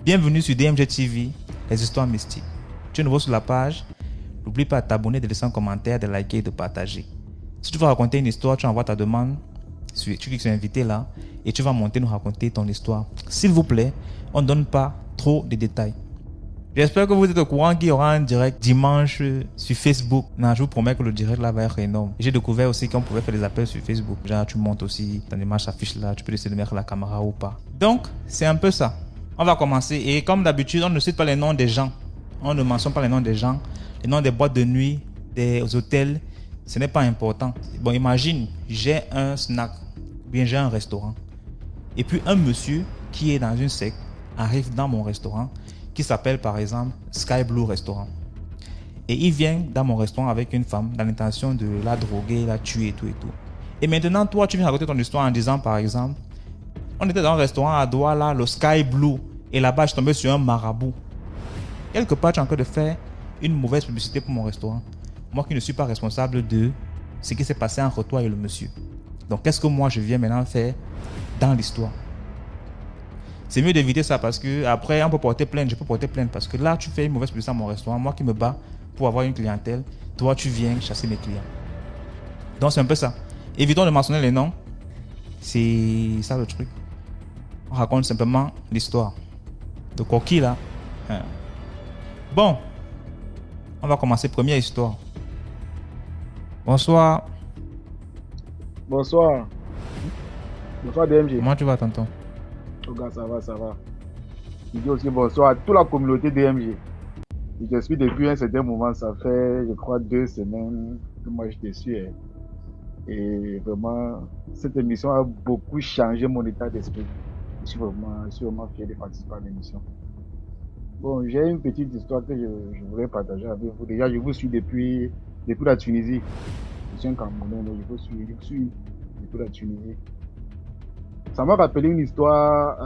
Bienvenue sur DMG TV, les histoires mystiques. Tu es nouveau sur la page, n'oublie pas de t'abonner, de laisser un commentaire, de liker et de partager. Si tu veux raconter une histoire, tu envoies ta demande, tu cliques sur invité là et tu vas monter nous raconter ton histoire. S'il vous plaît, on ne donne pas trop de détails. J'espère que vous êtes au courant qu'il y aura un direct dimanche sur Facebook. Non, je vous promets que le direct là va être énorme. J'ai découvert aussi qu'on pouvait faire des appels sur Facebook. Genre, tu montes aussi, ton image s'affiche là, tu peux décider de mettre la caméra ou pas. Donc, c'est un peu ça. On va commencer et comme d'habitude, on ne cite pas les noms des gens. On ne mentionne pas les noms des gens, les noms des boîtes de nuit, des hôtels. Ce n'est pas important. Bon, imagine, j'ai un snack, ou bien j'ai un restaurant. Et puis un monsieur qui est dans une secte arrive dans mon restaurant, qui s'appelle par exemple Sky Blue Restaurant. Et il vient dans mon restaurant avec une femme dans l'intention de la droguer, la tuer et tout et tout. Et maintenant, toi, tu viens raconter ton histoire en disant par exemple, on était dans un restaurant à Douala, le Sky Blue, et là-bas, je suis tombé sur un marabout. Quelque part, tu es en train de faire une mauvaise publicité pour mon restaurant. Moi qui ne suis pas responsable de ce qui s'est passé entre toi et le monsieur. Donc, qu'est-ce que moi, je viens maintenant faire dans l'histoire? C'est mieux d'éviter ça parce que après on peut porter plainte, je peux porter plainte parce que là tu fais une mauvaise publicité à mon restaurant, moi qui me bats pour avoir une clientèle, toi tu viens chasser mes clients. Donc c'est un peu ça. Évitons de mentionner les noms. C'est ça le truc. On raconte simplement l'histoire de Koki là. Bon, on va commencer première histoire. Bonsoir. Bonsoir. Bonsoir DMG. Comment tu vas tonton? Regarde, ça va. Je dis aussi bonsoir à toute la communauté DMG. Je suis depuis un certain moment, ça fait, je crois, 2 semaines que moi je te suis. Et vraiment, cette émission a beaucoup changé mon état d'esprit. Je suis vraiment fier de participer à l'émission. Bon, j'ai une petite histoire que je voulais partager avec vous. Déjà, je vous suis depuis la Tunisie. Je suis un Camerounais, mais je vous suis depuis la Tunisie. Ça m'a rappelé une histoire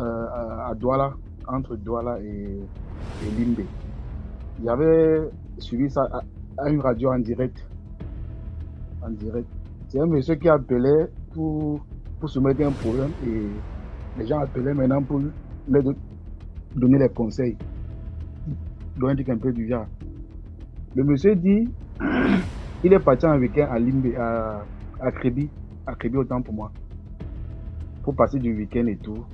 à Douala, entre Douala et Limbe. J'avais suivi ça à une radio en direct. C'est un monsieur qui appelait pour soumettre un problème et les gens appelaient maintenant pour leur donner les conseils. Donner un truc un peu du genre. Le monsieur dit, il est parti en week-end à Limbe, à Crébi autant pour moi. Pour passer du week-end et tout,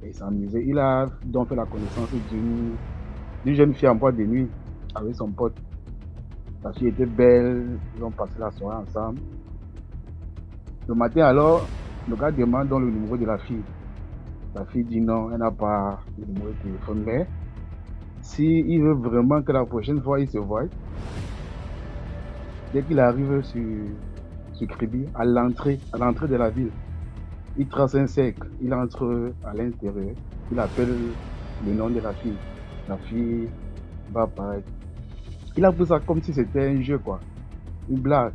et s'amuser. Il a donc fait la connaissance d'une jeune fille en boîte de nuit avec son pote. La fille était belle, ils ont passé la soirée ensemble. Le matin alors, le gars demande donc le numéro de la fille. La fille dit non, elle n'a pas le numéro de téléphone, mais s'il veut vraiment que la prochaine fois il se voit, dès qu'il arrive sur Kribi, à l'entrée de la ville, il trace un cercle, il entre à l'intérieur, il appelle le nom de la fille. La fille va apparaître. Il a pris ça comme si c'était un jeu, quoi. Une blague.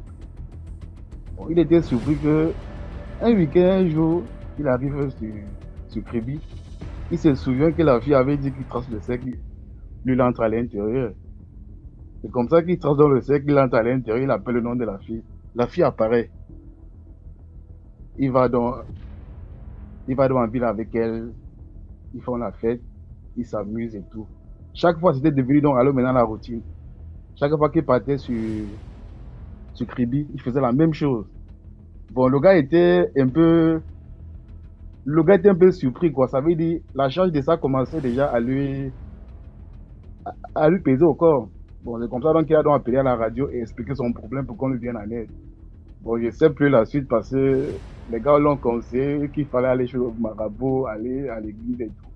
Bon, il était surpris que un week-end, un jour, il arrive sur Kribi. Il se souvient que la fille avait dit qu'il trace le cercle, lui il entre à l'intérieur. C'est comme ça qu'il trace dans le cercle, il entre à l'intérieur, il appelle le nom de la fille. La fille apparaît. Il va dans la ville avec elle, ils font la fête, ils s'amusent et tout. Chaque fois, c'était devenu donc alors maintenant la routine. Chaque fois qu'il partait sur Kribi, il faisait la même chose. Bon, le gars était un peu surpris, quoi. Ça veut dire, la charge de ça commençait déjà à lui peser au corps. Bon, c'est comme ça donc qu'il a donc appelé à la radio et expliqué son problème pour qu'on lui vienne en aide. Bon, je sais plus la suite parce que les gars l'ont conseillé qu'il fallait aller chez le marabout, aller à l'église et tout.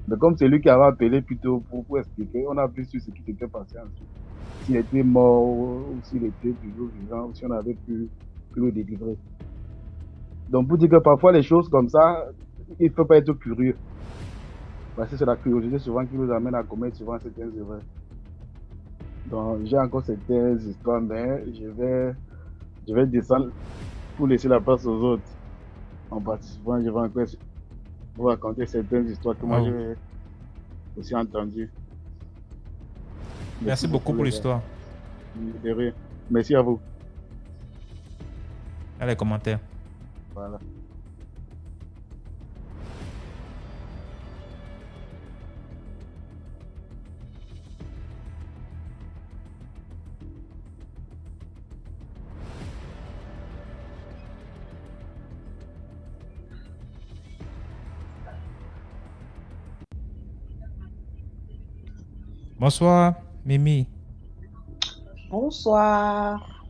Mais comme c'est lui qui avait appelé plutôt pour expliquer, on a vu sur ce qui s'était passé ensuite. S'il était mort ou s'il était toujours vivant ou si on avait pu le délivrer. Donc pour dire que parfois les choses comme ça, il ne faut pas être curieux. Parce que c'est la curiosité souvent qui nous amène à commettre souvent certaines erreurs. Donc j'ai encore certaines histoires, mais je vais descendre pour laisser la place aux autres. En participant, je vais encore vous raconter certaines histoires que moi j'ai aussi entendues. Merci beaucoup pour l'histoire. De rien. Merci à vous. À les commentaires. Voilà. Bonsoir, Mimi. Bonsoir.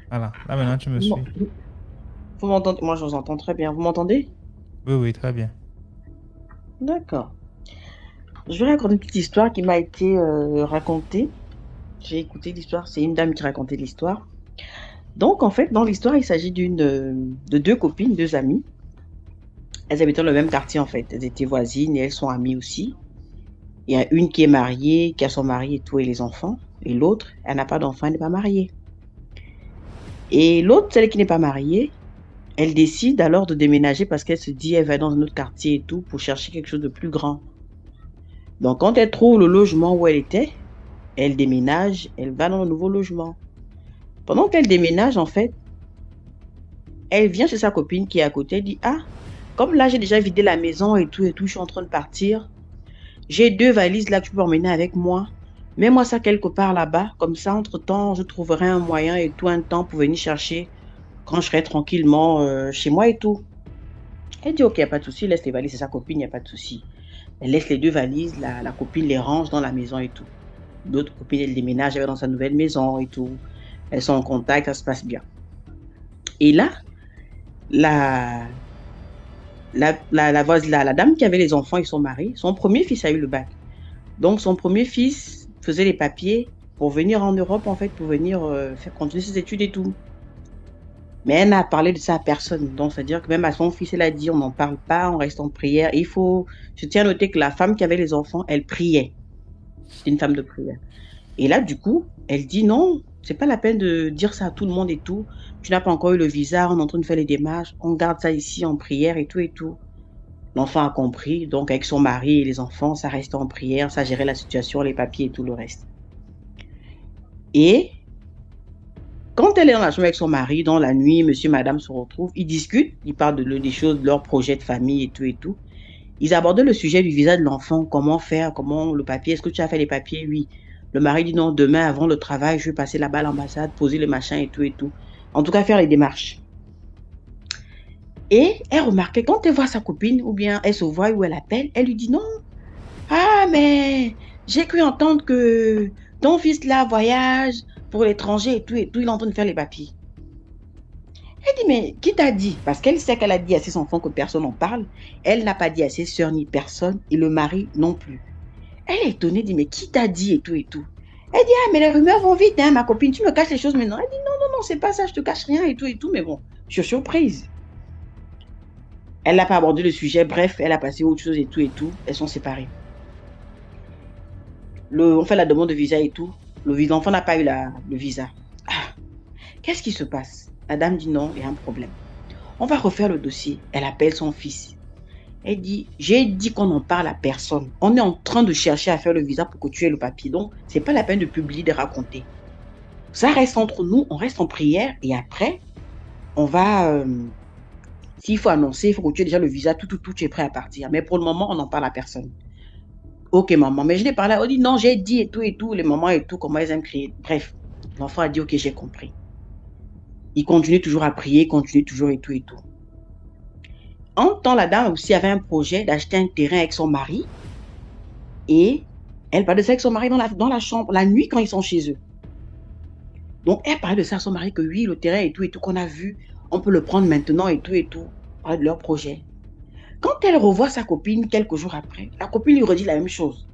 Voilà, là maintenant tu me Vous suis. vous m'entendez? Moi, je vous entends très bien. Vous m'entendez? Oui, oui, très bien. D'accord. Je vais raconter une petite histoire qui m'a été racontée. J'ai écouté l'histoire. C'est une dame qui racontait l'histoire. Donc, en fait, dans l'histoire, il s'agit de deux copines, deux amies. Elles habitaient dans le même quartier, en fait. Elles étaient voisines et elles sont amies aussi. Il y a une qui est mariée, qui a son mari et tout, et les enfants. Et l'autre, elle n'a pas d'enfant, elle n'est pas mariée. Et l'autre, celle qui n'est pas mariée, elle décide alors de déménager parce qu'elle se dit, elle va dans un autre quartier et tout pour chercher quelque chose de plus grand. Donc, quand elle trouve le logement où elle était, elle déménage, elle va dans le nouveau logement. Pendant qu'elle déménage, en fait, elle vient chez sa copine qui est à côté, elle dit, ah, comme là, j'ai déjà vidé la maison et tout, je suis en train de partir. J'ai 2 valises là que tu peux emmener avec moi. Mets-moi ça quelque part là-bas. Comme ça, entre-temps, je trouverai un moyen et tout, un temps pour venir chercher quand je serai tranquillement chez moi et tout. Elle dit, ok, il n'y a pas de souci, laisse les valises, c'est sa copine, il n'y a pas de souci. Elle laisse les 2 valises, la copine les range dans la maison et tout. D'autres copines, elles déménagent, elle va dans sa nouvelle maison et tout. Elles sont en contact, ça se passe bien. Et là, la, la dame qui avait les enfants et son mari, son premier fils a eu le bac. Donc, son premier fils faisait les papiers pour venir en Europe, en fait, pour venir faire continuer ses études et tout. Mais elle n'a parlé de ça à personne. Donc, c'est-à-dire que même à son fils, elle a dit, on n'en parle pas, on reste en prière. Et je tiens à noter que la femme qui avait les enfants, elle priait. C'était une femme de prière. Et là, du coup, elle dit, non, c'est pas la peine de dire ça à tout le monde et tout. Tu n'as pas encore eu le visa, on est en train de faire les démarches, on garde ça ici en prière et tout et tout. L'enfant a compris, donc avec son mari et les enfants, ça restait en prière, ça gérait la situation, les papiers et tout le reste. Et quand elle est dans la chambre avec son mari, dans la nuit, monsieur, madame se retrouvent, ils discutent, ils parlent des choses, de leur projet de famille et tout et tout. Ils abordent le sujet du visa de l'enfant, comment faire, comment le papier, est-ce que tu as fait les papiers? Oui. Le mari dit non, demain avant le travail, je vais passer là-bas à l'ambassade, poser le machin et tout et tout. En tout cas, faire les démarches. Et elle remarquait, quand elle voit sa copine, ou bien elle se voit ou elle appelle, elle lui dit non. Ah, mais j'ai cru entendre que ton fils là voyage pour l'étranger et tout, il est en train de faire les papiers. Elle dit, mais qui t'a dit? Parce qu'elle sait qu'elle a dit à ses enfants que personne n'en parle. Elle n'a pas dit à ses soeurs ni personne, et le mari non plus. Elle est étonnée, dit, mais qui t'a dit et tout et tout? Elle dit, ah, mais les rumeurs vont vite, hein, ma copine, tu me caches les choses maintenant. Elle dit, non, non, non, c'est pas ça, je te cache rien et tout, mais bon, je suis surprise. Elle n'a pas abordé le sujet, bref, elle a passé autre chose et tout, elles sont séparées. On fait la demande de visa et tout, l'enfant n'a pas eu le visa. Ah, qu'est-ce qui se passe? La dame dit non, il y a un problème. On va refaire le dossier. Elle appelle son fils. Elle dit, j'ai dit qu'on n'en parle à personne. On est en train de chercher à faire le visa pour que tu aies le papier. Donc, c'est pas la peine de publier, de raconter. Ça reste entre nous, on reste en prière et après, on va, s'il faut annoncer, il faut que tu aies déjà le visa, tout, tu es prêt à partir. Mais pour le moment, on n'en parle à personne. Ok, maman, mais je l'ai parlé, on dit non, j'ai dit et tout, les mamans et tout, comment elles aiment crier. Bref, l'enfant a dit, ok, j'ai compris. Il continue toujours à prier, continue toujours et tout. En temps, la dame aussi avait un projet d'acheter un terrain avec son mari. Et elle parle de ça avec son mari dans la chambre, la nuit quand ils sont chez eux. Donc, elle parlait de ça à son mari, que oui, le terrain et tout qu'on a vu, on peut le prendre maintenant et tout. Parler de leur projet. Quand elle revoit sa copine quelques jours après, la copine lui redit la même chose.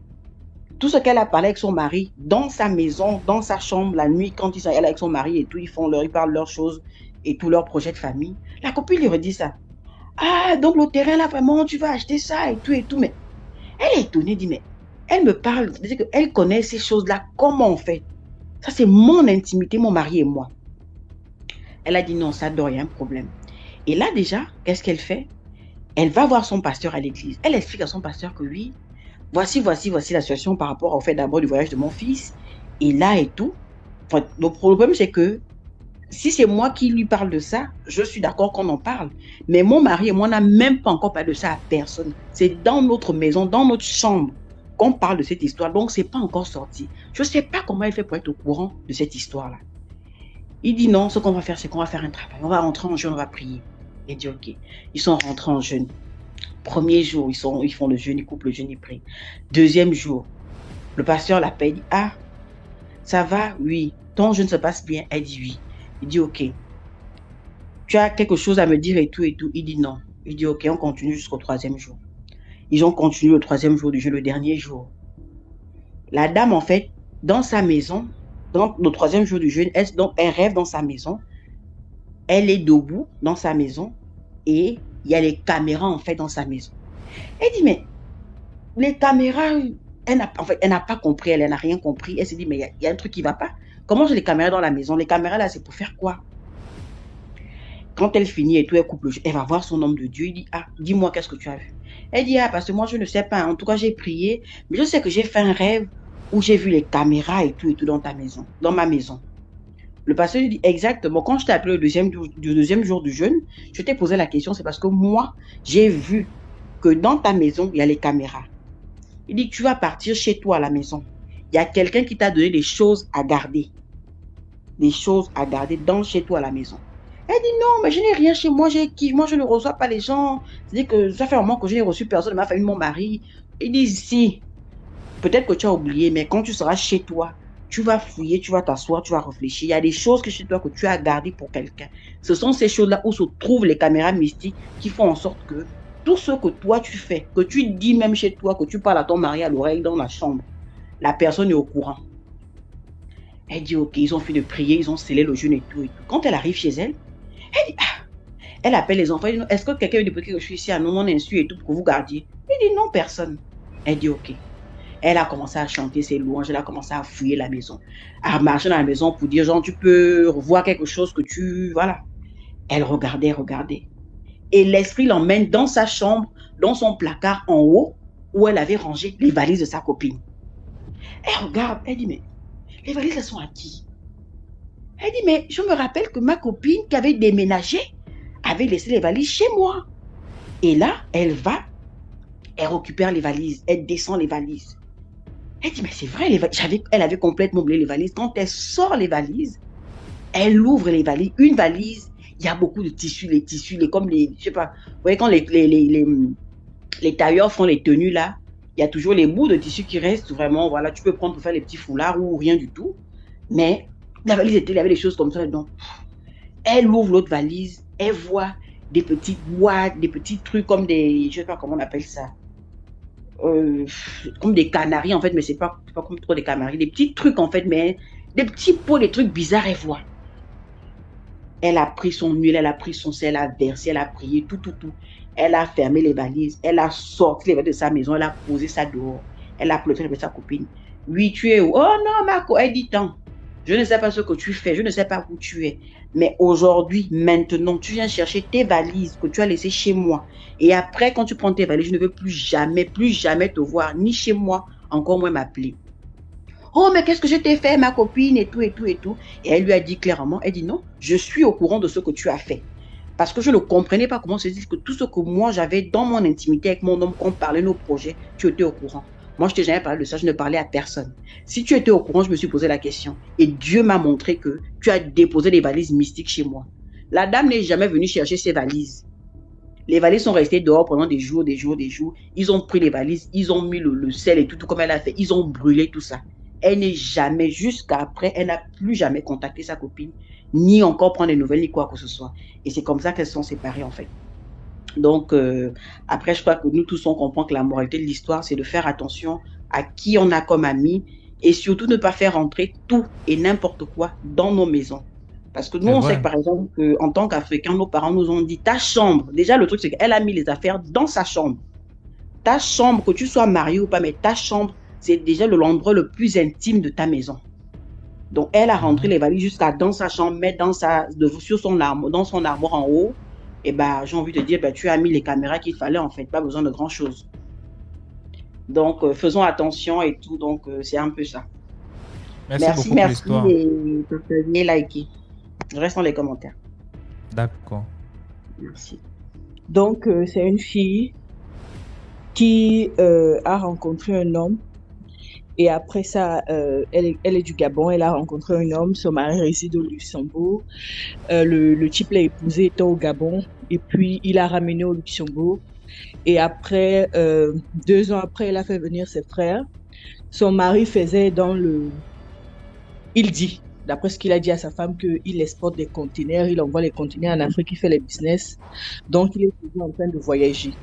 Tout ce qu'elle a parlé avec son mari, dans sa maison, dans sa chambre, la nuit, quand elle est avec son mari et tout, ils parlent leurs choses et tous leurs projets de famille. La copine lui redit ça. Ah, donc le terrain là, vraiment, tu vas acheter ça et tout. Mais elle est étonnée, dit, mais elle me parle, c'est-à-dire qu'elle connaît ces choses-là, comment on fait? Ça, c'est mon intimité, mon mari et moi. Elle a dit non, ça doit, il y a un problème. Et là, déjà, qu'est-ce qu'elle fait? Elle va voir son pasteur à l'église. Elle explique à son pasteur que oui, voici la situation par rapport au fait d'abord du voyage de mon fils. Et là et tout. Enfin, le problème, c'est que Si c'est moi qui lui parle de ça, je suis d'accord qu'on en parle. Mais mon mari et moi, on n'a même pas encore parlé de ça à personne. C'est dans notre maison, dans notre chambre, qu'on parle de cette histoire. Donc, c'est pas encore sorti. Je ne sais pas comment il fait pour être au courant de cette histoire-là. Il dit non, ce qu'on va faire, c'est qu'on va faire un travail. On va rentrer en jeûne, on va prier. Il dit ok. Ils sont rentrés en jeûne. Premier jour, ils font le jeûne, ils coupent le jeûne, ils prient. Deuxième jour, le pasteur l'appelle, il dit ah, ça va? Oui. Ton jeûne se passe bien? Elle dit oui. Il dit ok. Tu as quelque chose à me dire et tout et tout. Il dit non. Il dit ok, on continue jusqu'au troisième jour. Ils ont continué le troisième jour du jeûne, le dernier jour. La dame, en fait, dans sa maison, dans le troisième jour du jeûne, elle rêve dans sa maison. Elle est debout dans sa maison et il y a les caméras, en fait, dans sa maison. Elle dit, mais les caméras, elle n'a pas compris, elle n'a rien compris. Elle s'est dit, mais il y a un truc qui ne va pas. Comment j'ai les caméras dans la maison? Les caméras, là, c'est pour faire quoi? Quand elle finit et tout, elle coupe le jeu, elle va voir son homme de Dieu. Il dit, ah, dis-moi, qu'est-ce que tu as vu? Elle dit, ah, parce que moi, je ne sais pas. En tout cas, j'ai prié, mais je sais que j'ai fait un rêve où j'ai vu les caméras et tout dans ta maison, dans ma maison. Le pasteur lui dit, exactement. Quand je t'ai appelé le deuxième jour du jeûne, je t'ai posé la question, c'est parce que moi, j'ai vu que dans ta maison, il y a les caméras. Il dit, tu vas partir chez toi à la maison. Il y a quelqu'un qui t'a donné des choses à garder. Des choses à garder chez toi à la maison. Elle dit non, mais je n'ai rien chez moi, moi je ne reçois pas les gens. C'est-à-dire que ça fait un moment que je n'ai reçu personne de ma famille, mon mari. Il dit si, peut-être que tu as oublié, mais quand tu seras chez toi, tu vas fouiller, tu vas t'asseoir, tu vas réfléchir. Il y a des choses que chez toi que tu as gardées pour quelqu'un. Ce sont ces choses-là où se trouvent les caméras mystiques qui font en sorte que tout ce que toi tu fais, que tu dis même chez toi, que tu parles à ton mari à l'oreille dans la chambre, la personne est au courant. Elle dit ok, ils ont fini de prier, ils ont scellé le jeûne et tout et tout. Quand elle arrive chez elle, elle dit, ah, elle appelle les enfants, elle dit, est-ce que quelqu'un veut déposer que je suis ici à nous, mon insu et tout pour que vous gardiez? Il dit non, personne. Elle dit ok. Elle a commencé à chanter ses louanges, elle a commencé à fouiller la maison, à marcher dans la maison pour dire genre tu peux revoir quelque chose que tu... Voilà. Elle regardait. Et l'esprit l'emmène dans sa chambre, dans son placard en haut, où elle avait rangé les valises de sa copine. Elle regarde, elle dit mais les valises elles sont à qui? Elle dit, mais je me rappelle que ma copine qui avait déménagé avait laissé les valises chez moi. Et là, elle récupère les valises, elle descend les valises. Elle dit, mais c'est vrai, elle avait complètement oublié les valises. Quand elle sort les valises, elle ouvre les valises. Une valise, il y a beaucoup de tissus, comme les, je sais pas, vous voyez quand les tailleurs font les tenues là, il y a toujours les bouts de tissu qui restent vraiment, voilà, tu peux prendre pour faire les petits foulards ou rien du tout. Mais la valise il y avait des choses comme ça dedans. Elle ouvre l'autre valise, elle voit des petites boîtes, des petits trucs comme des, je sais pas comment on appelle ça, comme des canaris en fait, mais c'est pas comme trop des canaris, des petits trucs en fait, mais des petits pots, des trucs bizarres, elle voit. Elle a pris son huile, elle a pris son sel, elle a versé, elle a prié, tout. Elle a fermé les valises, elle a sorti les valises de sa maison, elle a posé ça dehors, elle a pleuré avec sa copine. Oui, tu es où? Oh non, Marco, elle dit tant. Je ne sais pas ce que tu fais, je ne sais pas où tu es. Mais aujourd'hui, maintenant, tu viens chercher tes valises que tu as laissées chez moi. Et après, quand tu prends tes valises, je ne veux plus jamais te voir, ni chez moi, encore moins m'appeler. Oh, mais qu'est-ce que je t'ai fait, ma copine, et tout. Et elle lui a dit clairement, elle dit non, je suis au courant de ce que tu as fait. Parce que je ne comprenais pas comment se dit que tout ce que moi j'avais dans mon intimité avec mon homme, qu'on parlait nos projets, tu étais au courant. Moi, je ne t'ai jamais parlé de ça, je ne parlais à personne. Si tu étais au courant, je me suis posé la question. Et Dieu m'a montré que tu as déposé des valises mystiques chez moi. La dame n'est jamais venue chercher ses valises. Les valises sont restées dehors pendant des jours. Ils ont pris les valises, ils ont mis le sel et tout comme elle a fait. Ils ont brûlé tout ça. Elle n'est jamais, jusqu'à après, elle n'a plus jamais contacté sa copine, ni encore prendre des nouvelles, ni quoi que ce soit. Et c'est comme ça qu'elles sont séparées, en fait. Donc, après, je crois que nous tous, on comprend que la moralité de l'histoire, c'est de faire attention à qui on a comme ami et surtout ne pas faire rentrer tout et n'importe quoi dans nos maisons. Parce que nous, on sait que, par exemple, en tant qu'Africains, nos parents nous ont dit, ta chambre, déjà, le truc, c'est qu'elle a mis les affaires dans sa chambre. Ta chambre, que tu sois marié ou pas, mais ta chambre, c'est déjà l'endroit le plus intime de ta maison. Donc, elle a rentré les valises jusqu'à dans sa chambre, mettre dans son armoire en haut. Et ben, j'ai envie de dire, tu as mis les caméras qu'il fallait, en fait, pas besoin de grand chose. Donc, faisons attention et tout. Donc, c'est un peu ça. Merci beaucoup pour l'histoire. Et likez. Je reste dans les commentaires. D'accord. Merci. Donc, c'est une fille qui a rencontré un homme. Et après ça, elle est du Gabon, elle a rencontré un homme, son mari réside au Luxembourg. Le type l'a épousé étant au Gabon, et puis il l'a ramené au Luxembourg. Et après, 2 ans après, elle a fait venir ses frères. Son mari faisait il dit, d'après ce qu'il a dit à sa femme, qu'il exporte des conteneurs, il envoie les conteneurs en Afrique, il fait les business. Donc, il est toujours en train de voyager.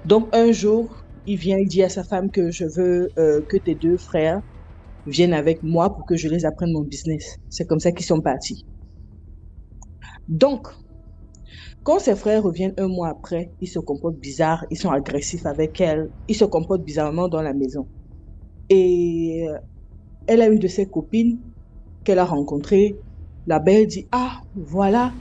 Donc, un jour, il vient, il dit à sa femme que je veux que tes 2 frères viennent avec moi pour que je les apprenne mon business. C'est comme ça qu'ils sont partis. Donc, quand ses frères reviennent 1 mois après, ils se comportent bizarre, ils sont agressifs avec elle, ils se comportent bizarrement dans la maison. Et elle a une de ses copines qu'elle a rencontrée. La belle dit, ah, voilà,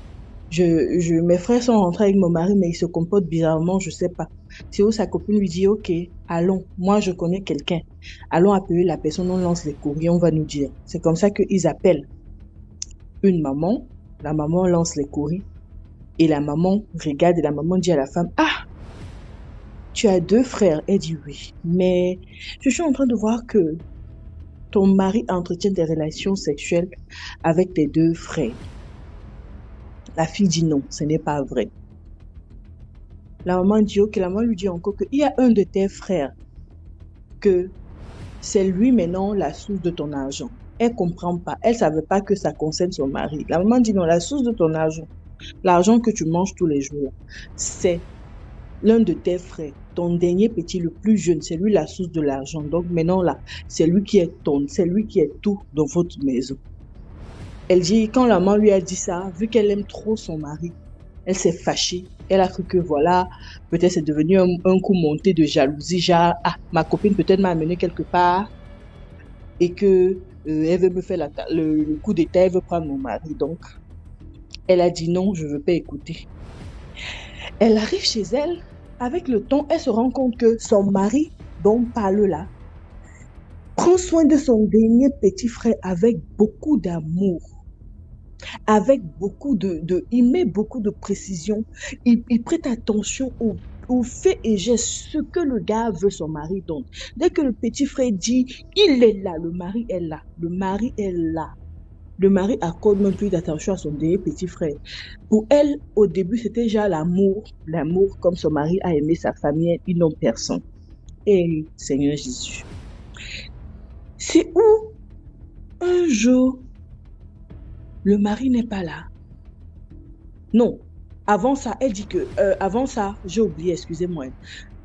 mes frères sont rentrés avec mon mari, mais ils se comportent bizarrement, je sais pas. C'est où sa copine lui dit, ok, allons, moi je connais quelqu'un. Allons appeler la personne, on lance les courriers, on va nous dire. C'est comme ça qu'ils appellent une maman. La maman lance les courriers. Et la maman regarde et la maman dit à la femme, ah, tu as 2 frères. Elle dit oui, mais je suis en train de voir que ton mari entretient des relations sexuelles avec tes 2 frères. La fille dit non, ce n'est pas vrai. La maman dit ok, la maman lui dit encore qu'il y a un de tes frères, que c'est lui maintenant la source de ton argent. Elle comprend pas, elle savait pas que ça concerne son mari. La maman dit non, la source de ton argent, l'argent que tu manges tous les jours, c'est l'un de tes frères, ton dernier petit, le plus jeune, c'est lui la source de l'argent. Donc maintenant là, c'est lui qui est tout dans votre maison. Elle dit, quand la maman lui a dit ça, vu qu'elle aime trop son mari, elle s'est fâchée. Elle a cru que voilà, peut-être c'est devenu un coup monté de jalousie, genre, ah, ma copine peut-être m'a amené quelque part et que elle veut me faire le coup d'état, elle veut prendre mon mari. Donc, elle a dit non, je veux pas écouter. Elle arrive chez elle, avec le temps, elle se rend compte que son mari, dont on parle là, prend soin de son dernier petit frère avec beaucoup d'amour. Avec beaucoup il met beaucoup de précision, il prête attention aux faits et gestes, ce que le gars veut son mari donne. Dès que le petit frère dit, il est là, le mari est là, le mari est là. Le mari accorde même plus d'attention à son dernier petit frère. Pour elle, au début, c'était déjà l'amour comme son mari a aimé sa famille, ils n'ont personne. Et Seigneur Jésus. C'est où, un jour, le mari n'est pas là. Non. Avant ça, elle dit que... avant ça, j'ai oublié, excusez-moi.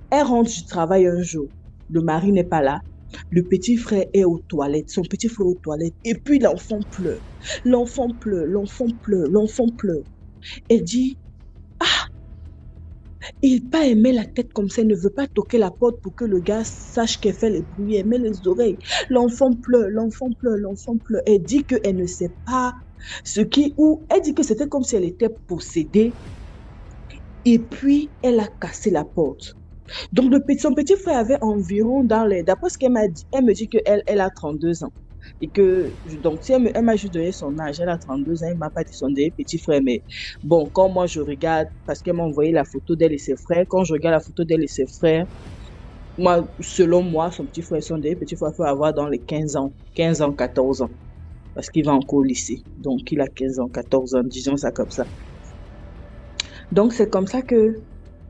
Elle rentre du travail un jour. Le mari n'est pas là. Le petit frère est aux toilettes. Son petit frère est aux toilettes. Et puis l'enfant pleure. L'enfant pleure. Elle dit... Ah! Il n'a pas aimé la tête comme ça. Il ne veut pas toquer la porte pour que le gars sache qu'elle fait les bruits. Elle met les oreilles. L'enfant pleure. Elle dit qu'elle ne sait pas elle dit que c'était comme si elle était possédée et puis elle a cassé la porte. Donc son petit frère avait environ d'après ce qu'elle m'a dit, elle me dit qu'elle a 32 ans et que donc si elle m'a juste donné son âge, elle a 32 ans, elle m'a pas dit son dernier petit frère, mais bon, quand moi je regarde, parce qu'elle m'a envoyé la photo d'elle et ses frères, quand je regarde la photo d'elle et ses frères, moi, selon moi, son petit frère, son dernier petit frère peut avoir dans les 15 ans, 14 ans. Parce qu'il va encore au lycée. Donc, il a 15 ans, 14 ans, disons ça comme ça. Donc, c'est comme ça que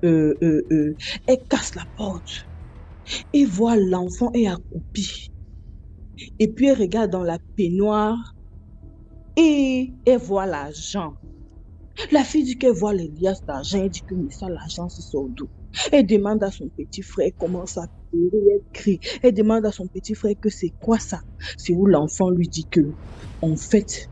elle casse la porte et voit l'enfant est accroupi. Et puis, elle regarde dans la peignoir et elle voit l'argent. La fille dit qu'elle voit les liasses d'argent. Elle dit que mais ça, l'argent, c'est son dos. Elle demande à son petit frère, elle commence à pleurer, elle crie. Elle demande à son petit frère que c'est quoi ça? C'est où l'enfant lui dit que, en fait,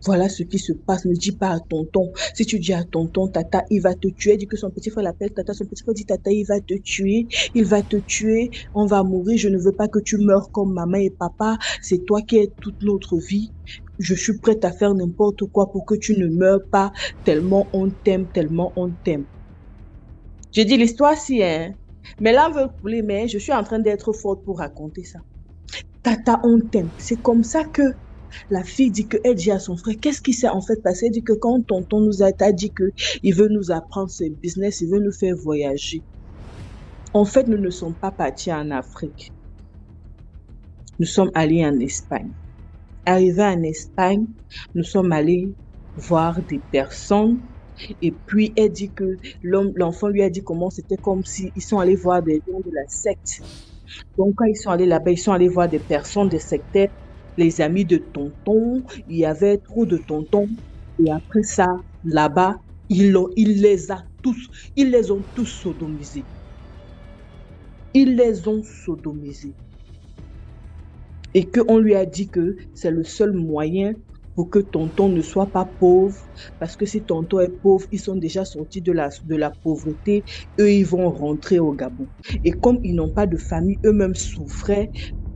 voilà ce qui se passe. Ne dis pas à tonton. Si tu dis à tonton, tata, il va te tuer. Elle dit que son petit frère l'appelle tata. Son petit frère dit tata, il va te tuer. Il va te tuer. On va mourir. Je ne veux pas que tu meurs comme maman et papa. C'est toi qui es toute notre vie. Je suis prête à faire n'importe quoi pour que tu ne meurs pas. Tellement on t'aime, tellement on t'aime. Je dis l'histoire si, hein. Mais là, on veut couler, mais je suis en train d'être forte pour raconter ça. Tata, on t'aime. C'est comme ça que La fille dit que, elle dit à son frère, qu'est-ce qui s'est en fait passé? Elle dit que quand tonton t'a dit que il veut nous apprendre ses business, il veut nous faire voyager. En fait, nous ne sommes pas partis en Afrique. Nous sommes allés en Espagne. Arrivés en Espagne, nous sommes allés voir des personnes. Et puis, elle dit que l'enfant lui a dit comment c'était comme si ils sont allés voir des gens de la secte. Donc, quand ils sont allés là-bas, ils sont allés voir des personnes, des sectaires, les amis de tonton. Il y avait trop de tontons. Et après ça, là-bas, ils les ont tous sodomisés. Ils les ont sodomisés. Et qu'on lui a dit que c'est le seul moyen pour que tonton ne soit pas pauvre, parce que si tonton est pauvre, ils sont déjà sortis de la pauvreté, eux, ils vont rentrer au Gabon. Et comme ils n'ont pas de famille, eux-mêmes souffraient,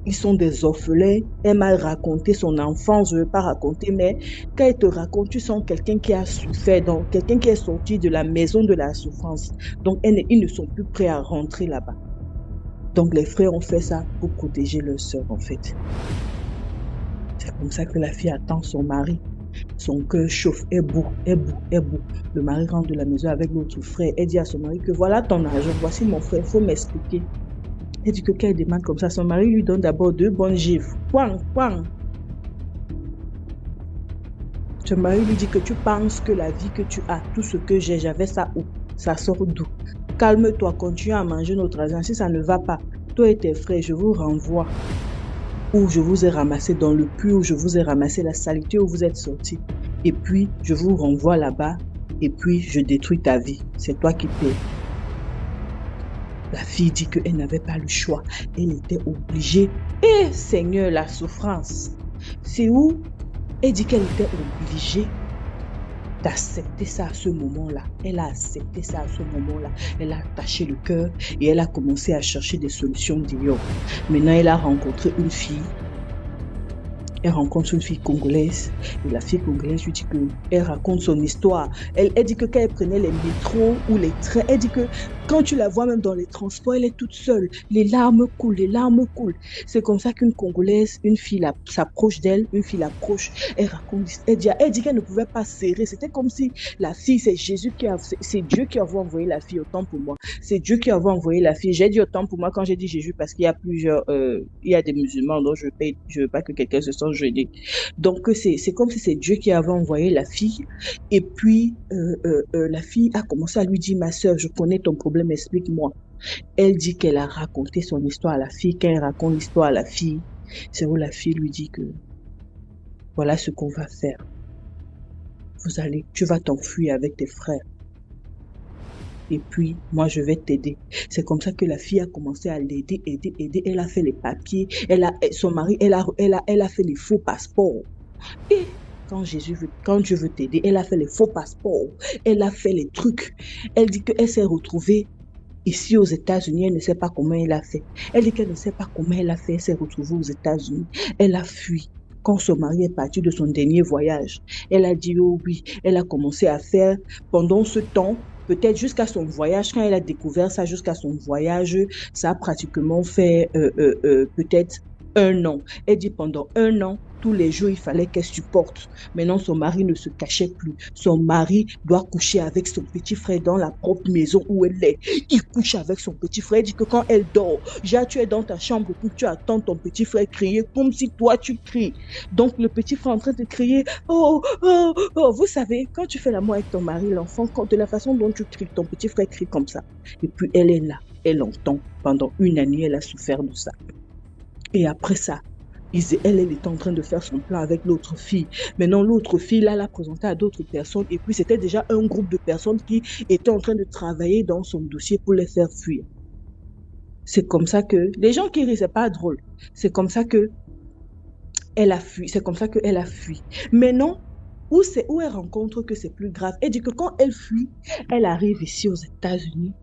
ils sont des orphelins. Elle m'a raconté son enfance, je ne veux pas raconter, mais quand elle te raconte, tu sens quelqu'un qui a souffert, donc quelqu'un qui est sorti de la maison de la souffrance. Donc, ils ne sont plus prêts à rentrer là-bas. Donc, les frères ont fait ça pour protéger leur sœur, en fait. C'est comme ça que la fille attend son mari. Son cœur chauffe, est beau. Le mari rentre de la maison avec l'autre frère. Elle dit à son mari que voilà ton argent, voici mon frère, il faut m'expliquer. Elle dit que quand elle demande comme ça, son mari lui donne d'abord 2 bonnes gifles. Point. Son mari lui dit que tu penses que la vie que tu as, tout ce que j'avais ça où? Ça sort d'où? Calme-toi, continue à manger notre argent. Si ça ne va pas, toi et tes frères, je vous renvoie. Où je vous ai ramassé dans le puits, où je vous ai ramassé la saleté où vous êtes sortis. Et puis, je vous renvoie là-bas. Et puis, je détruis ta vie. C'est toi qui paies. La fille dit qu'elle n'avait pas le choix. Elle était obligée. Eh, Seigneur, la souffrance. C'est où? Elle dit qu'elle était obligée d'accepter ça à ce moment-là. Elle a accepté ça à ce moment-là. Elle a attaché le cœur et elle a commencé à chercher des solutions dehors. Maintenant, elle a rencontré une fille. Elle rencontre une fille congolaise et la fille congolaise lui dit qu'elle raconte son histoire. Elle dit que quand elle prenait les métros ou les trains, elle dit que quand tu la vois même dans les transports, elle est toute seule. Les larmes coulent. C'est comme ça qu'une Congolaise, une fille s'approche d'elle, elle raconte, elle dit qu'elle ne pouvait pas serrer. C'était comme si la fille, c'est Dieu qui avait envoyé la fille, autant pour moi. C'est Dieu qui avait envoyé la fille. J'ai dit autant pour moi quand j'ai dit Jésus parce qu'il y a plusieurs, il y a des musulmans, donc je veux pas que quelqu'un se sente gêné. Donc c'est comme si c'est Dieu qui avait envoyé la fille. Et puis la fille a commencé à lui dire, ma soeur, je connais ton problème, explique-moi. Elle dit qu'elle a raconté son histoire à la fille. Quand elle raconte l'histoire à la fille, c'est où la fille lui dit que voilà ce qu'on va faire. Tu vas t'enfuir avec tes frères. Et puis, moi, je vais t'aider. C'est comme ça que la fille a commencé à l'aider. Elle a fait les papiers. Son mari, elle a fait les faux passeports. Et quand Dieu veut t'aider, elle a fait les faux passeports. Elle a fait les trucs. Elle dit qu'elle s'est retrouvée ici aux États-Unis. Elle ne sait pas comment elle a fait. Elle dit qu'elle ne sait pas comment elle a fait. Elle s'est retrouvée aux États-Unis. Elle a fui. Quand son mari est parti de son dernier voyage, elle a dit oh oui. Elle a commencé à faire pendant ce temps, peut-être jusqu'à son voyage, quand elle a découvert ça, jusqu'à son voyage, ça a pratiquement fait peut-être 1 an. Elle dit pendant 1 an, tous les jours, il fallait qu'elle supporte. Maintenant, son mari ne se cachait plus. Son mari doit coucher avec son petit frère dans la propre maison où elle est. Il couche avec son petit frère. Il dit que quand elle dort, tu es dans ta chambre, puis tu attends ton petit frère crier comme si toi tu cries. Donc, le petit frère est en train de crier, oh. Vous savez, quand tu fais l'amour avec ton mari, l'enfant, de la façon dont tu cries, ton petit frère crie comme ça. Et puis, elle est là. Elle entend. Pendant 1 année, elle a souffert de ça. Et après ça, elle était en train de faire son plan avec l'autre fille. Maintenant, l'autre fille, là, l'a présenté à d'autres personnes. Et puis, c'était déjà un groupe de personnes qui étaient en train de travailler dans son dossier pour les faire fuir. C'est comme ça que... Les gens qui rient, c'est pas drôle. C'est comme ça que elle a fui. Maintenant, où elle rencontre que c'est plus grave. Elle dit que quand elle fuit, elle arrive ici aux États-Unis.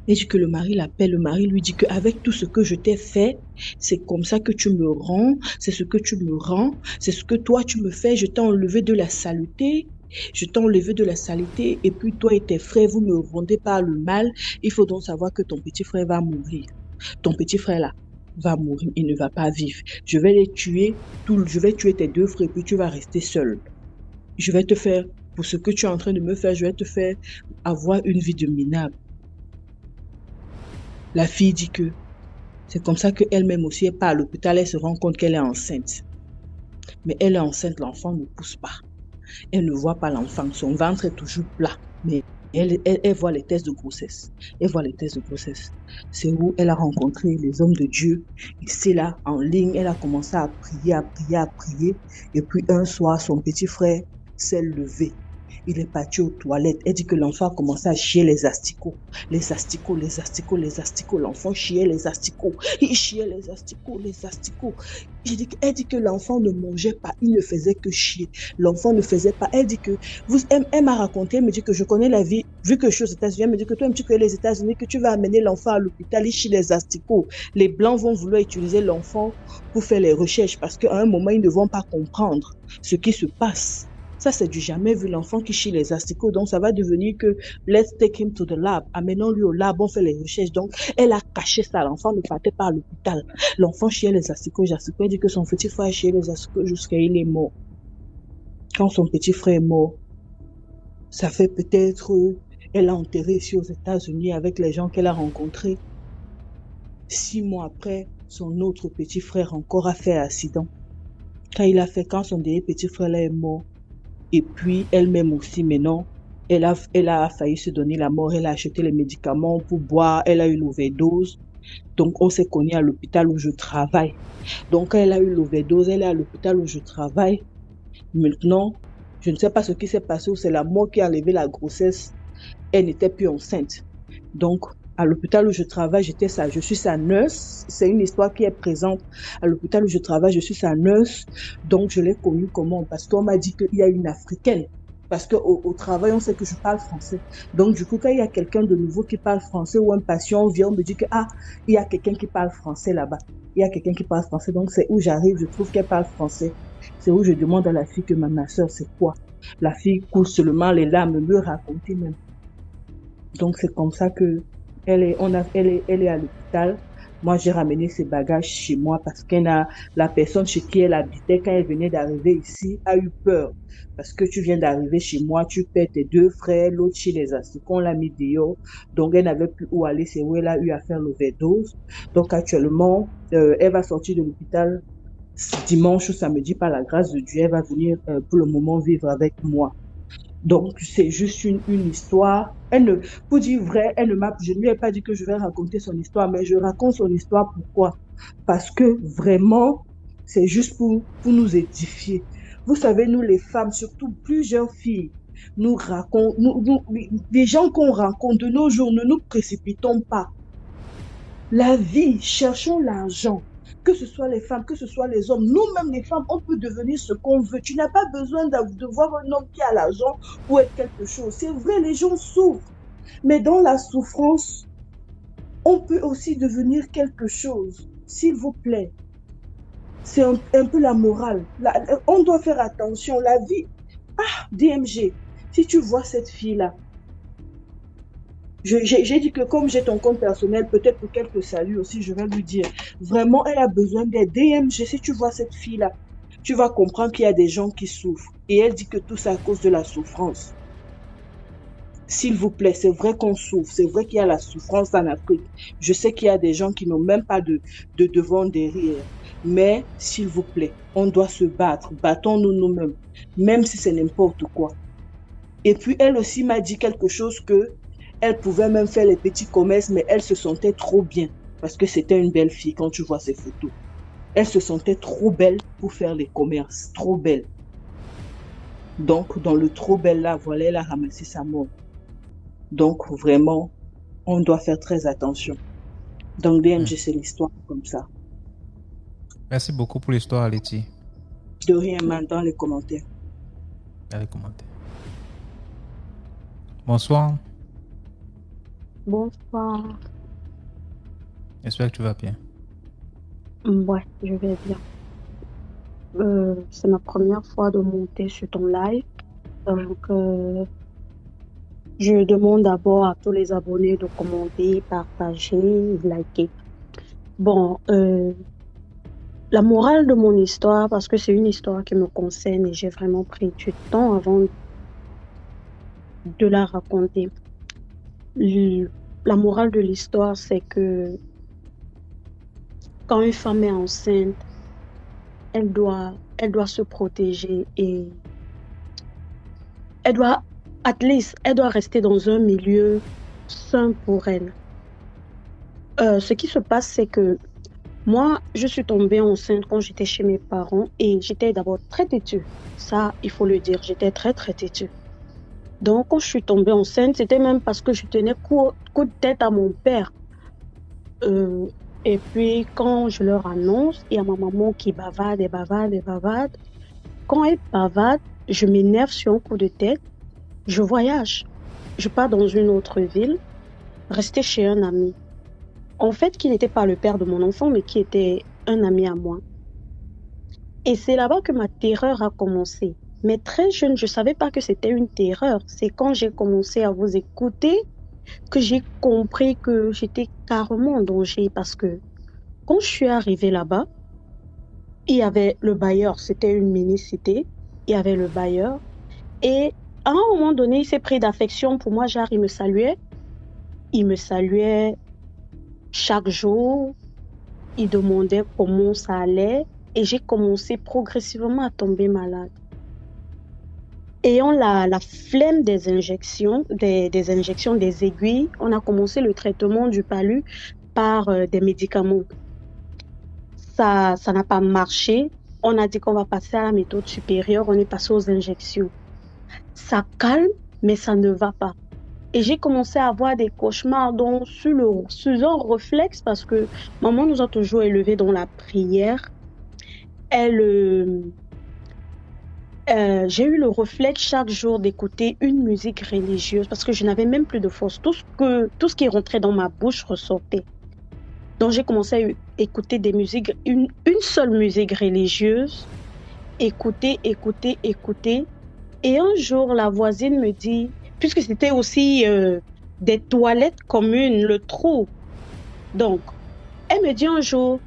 Et dit que le mari l'appelle, le mari lui dit qu'avec tout ce que je t'ai fait, c'est comme ça que tu me rends, c'est ce que tu me rends, c'est ce que toi tu me fais, je t'ai enlevé de la saleté, et puis toi et tes frères, vous me rendez par le mal, il faut donc savoir que ton petit frère va mourir. Ton petit frère là, va mourir, il ne va pas vivre. Je vais les tuer, je vais tuer tes 2 frères, puis tu vas rester seul. Je vais te faire, pour ce que tu es en train de me faire, je vais te faire avoir une vie de minable. La fille dit que c'est comme ça qu'elle-même aussi, elle part à l'hôpital, elle se rend compte qu'elle est enceinte. Mais elle est enceinte, l'enfant ne pousse pas. Elle ne voit pas l'enfant, son ventre est toujours plat. Mais elle voit les tests de grossesse. Elle voit les tests de grossesse. C'est où elle a rencontré les hommes de Dieu. Et c'est là, en ligne, elle a commencé à prier. Et puis un soir, son petit frère s'est levé. Il est parti aux toilettes. Elle dit que l'enfant a commencé à chier les asticots. Les asticots. L'enfant chiait les asticots. Il chiait les asticots. Elle dit que l'enfant ne mangeait pas. Il ne faisait que chier. L'enfant ne faisait pas. Elle dit que... Elle m'a raconté, elle me dit que je connais la vie. Vu que je suis aux États-Unis, elle me dit que toi, tu connais les États-Unis, que tu vas amener l'enfant à l'hôpital, il chie les asticots. Les Blancs vont vouloir utiliser l'enfant pour faire les recherches parce qu'à un moment, ils ne vont pas comprendre ce qui se passe. Ça, c'est du jamais vu, l'enfant qui chie les asticots. Donc, ça va devenir que let's take him to the lab. Amenons-lui au lab, on fait les recherches. Donc, elle a caché ça. L'enfant ne partait pas à l'hôpital. L'enfant chiait les asticots. Elle dit que son petit frère chiait les asticots jusqu'à il est mort. Quand son petit frère est mort, ça fait peut-être, elle a enterré ici aux États-Unis avec les gens qu'elle a rencontrés. 6 mois après, son autre petit frère encore a fait accident. Quand son dernier petit frère là est mort, et puis elle-même aussi maintenant, elle a failli se donner la mort, elle a acheté les médicaments pour boire, elle a eu l'overdose. Donc on s'est connus à l'hôpital où je travaille. Donc quand elle a eu l'overdose, elle est à l'hôpital où je travaille. Maintenant, je ne sais pas ce qui s'est passé, ou c'est la mort qui a enlevé la grossesse. Elle n'était plus enceinte. Donc à l'hôpital où je travaille, je suis sa nurse. C'est une histoire qui est présente. À l'hôpital où je travaille, je suis sa nurse. Donc, je l'ai connue comment? Parce qu'on m'a dit qu'il y a une Africaine. Parce qu'au travail, on sait que je parle français. Donc, du coup, quand il y a quelqu'un de nouveau qui parle français ou un patient vient, on me dit que, il y a quelqu'un qui parle français là-bas. Il y a quelqu'un qui parle français. Donc, c'est où j'arrive, je trouve qu'elle parle français. C'est où je demande à la fille que ma soeur, c'est quoi? La fille coule seulement les larmes, me raconter même. Donc, c'est comme ça que elle est à l'hôpital. Moi, j'ai ramené ses bagages chez moi parce que la personne chez qui elle habitait, quand elle venait d'arriver ici, a eu peur. Parce que tu viens d'arriver chez moi, tu perds tes 2 frères, l'autre chez les asticots, on l'a mis dehors. Donc, elle n'avait plus où aller, c'est où elle a eu à faire l'overdose. Donc, actuellement, elle va sortir de l'hôpital dimanche ou samedi par la grâce de Dieu. Elle va venir pour le moment vivre avec moi. Donc, c'est juste une histoire. Pour dire vrai, je ne lui ai pas dit que je vais raconter son histoire, mais je raconte son histoire. Pourquoi? Parce que vraiment, c'est juste pour nous édifier. Vous savez, nous les femmes, surtout plusieurs filles, nous racontons, les gens qu'on rencontre de nos jours, ne nous précipitons pas. La vie, cherchons l'argent. Que ce soit les femmes, que ce soit les hommes, nous-mêmes les femmes, on peut devenir ce qu'on veut. Tu n'as pas besoin de voir un homme qui a l'argent pour être quelque chose. C'est vrai, les gens souffrent. Mais dans la souffrance, on peut aussi devenir quelque chose. S'il vous plaît. C'est un peu la morale. On doit faire attention. La vie. DMG, si tu vois cette fille-là, j'ai dit que comme j'ai ton compte personnel, peut-être pour quelques saluts aussi, je vais lui dire, vraiment, elle a besoin d'aide. DMG, si tu vois cette fille-là, tu vas comprendre qu'il y a des gens qui souffrent. Et elle dit que tout ça à cause de la souffrance. S'il vous plaît, c'est vrai qu'on souffre, c'est vrai qu'il y a la souffrance en Afrique. Je sais qu'il y a des gens qui n'ont même pas de devant derrière. Mais, s'il vous plaît, on doit se battre. Battons-nous nous-mêmes, même si c'est n'importe quoi. Et puis, elle aussi m'a dit quelque chose que elle pouvait même faire les petits commerces, mais elle se sentait trop bien. Parce que c'était une belle fille quand tu vois ses photos. Elle se sentait trop belle pour faire les commerces. Trop belle. Donc, dans le trop belle là, voilà, elle a ramassé sa mort. Donc, vraiment, on doit faire très attention. Donc, DMG, c'est l'histoire comme ça. Merci beaucoup pour l'histoire, Letty. De rien, man, dans les commentaires. Dans les commentaires. Bonsoir. Bonsoir. J'espère que tu vas bien. Ouais, je vais bien. C'est ma première fois de monter sur ton live. Donc, je demande d'abord à tous les abonnés de commenter, partager, liker. Bon, la morale de mon histoire, parce que c'est une histoire qui me concerne et j'ai vraiment pris du temps avant de la raconter. La morale de l'histoire, c'est que quand une femme est enceinte, elle doit se protéger et elle doit, at least, elle doit rester dans un milieu sain pour elle. Ce qui se passe, c'est que moi, je suis tombée enceinte quand j'étais chez mes parents et j'étais d'abord très têtue. Ça, il faut le dire, j'étais très, très têtue. Donc, quand je suis tombée enceinte, c'était même parce que je tenais coup de tête à mon père. Et puis, quand je leur annonce, il y a ma maman qui bavarde et bavarde et bavarde. Quand elle bavarde, je m'énerve sur un coup de tête. Je voyage. Je pars dans une autre ville, rester chez un ami. En fait, qui n'était pas le père de mon enfant, mais qui était un ami à moi. Et c'est là-bas que ma terreur a commencé. Mais très jeune, je ne savais pas que c'était une terreur. C'est quand j'ai commencé à vous écouter que j'ai compris que j'étais carrément en danger. Parce que quand je suis arrivée là-bas, il y avait le bailleur, c'était une mini-cité. Il y avait le bailleur. Et à un moment donné, il s'est pris d'affection pour moi. Genre, il me saluait. Il me saluait chaque jour. Il demandait comment ça allait. Et j'ai commencé progressivement à tomber malade. Ayant la flemme des injections, des injections des aiguilles, on a commencé le traitement du palu par des médicaments. Ça n'a pas marché. On a dit qu'on va passer à la méthode supérieure. On est passé aux injections. Ça calme, mais ça ne va pas. Et j'ai commencé à avoir des cauchemars sur un réflexe parce que maman nous a toujours élevés dans la prière. J'ai eu le réflexe chaque jour d'écouter une musique religieuse parce que je n'avais même plus de force. Tout ce qui rentrait dans ma bouche ressortait. Donc j'ai commencé à écouter des musiques, une seule musique religieuse, écouter. Et un jour, la voisine me dit, puisque c'était aussi des toilettes communes, le trou. Donc, elle me dit un jour,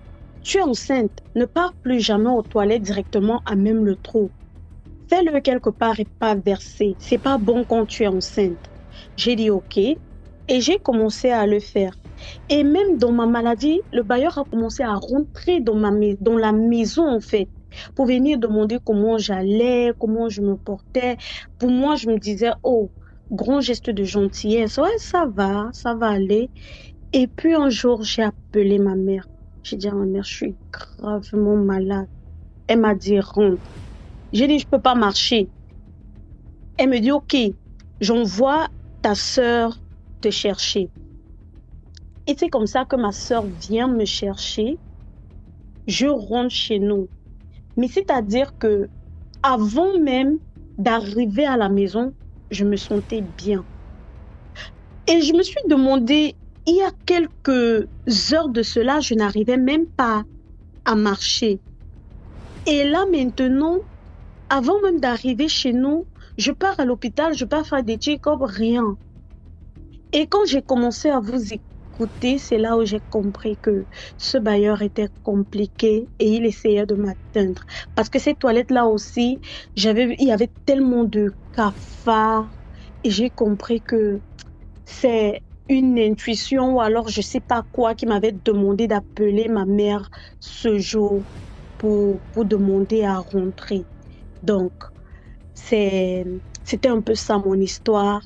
tu es enceinte, ne pars plus jamais aux toilettes directement à même le trou. Fais-le quelque part et pas verser. C'est pas bon quand tu es enceinte. J'ai dit ok et j'ai commencé à le faire. Et même dans ma maladie, le bailleur a commencé à rentrer dans la maison en fait pour venir demander comment j'allais, comment je me portais. Pour moi, je me disais oh, grand geste de gentillesse. Ouais, ça va aller. Et puis un jour, j'ai appelé ma mère. J'ai dit à ma mère, je suis gravement malade. Elle m'a dit rentre. J'ai dit, je ne peux pas marcher. Elle me dit, ok, j'envoie ta sœur te chercher. Et c'est comme ça que ma sœur vient me chercher. Je rentre chez nous. Mais c'est-à-dire que avant même d'arriver à la maison, je me sentais bien. Et je me suis demandé, il y a quelques heures de cela, je n'arrivais même pas à marcher. Et là maintenant, avant même d'arriver chez nous, je pars à l'hôpital, je pars faire des check-ups, rien. Et quand j'ai commencé à vous écouter, c'est là où j'ai compris que ce bailleur était compliqué et il essayait de m'atteindre. Parce que ces toilettes-là aussi, il y avait tellement de cafards et j'ai compris que c'est une intuition ou alors je sais pas quoi qui m'avait demandé d'appeler ma mère ce jour pour demander à rentrer. Donc, c'était un peu ça mon histoire.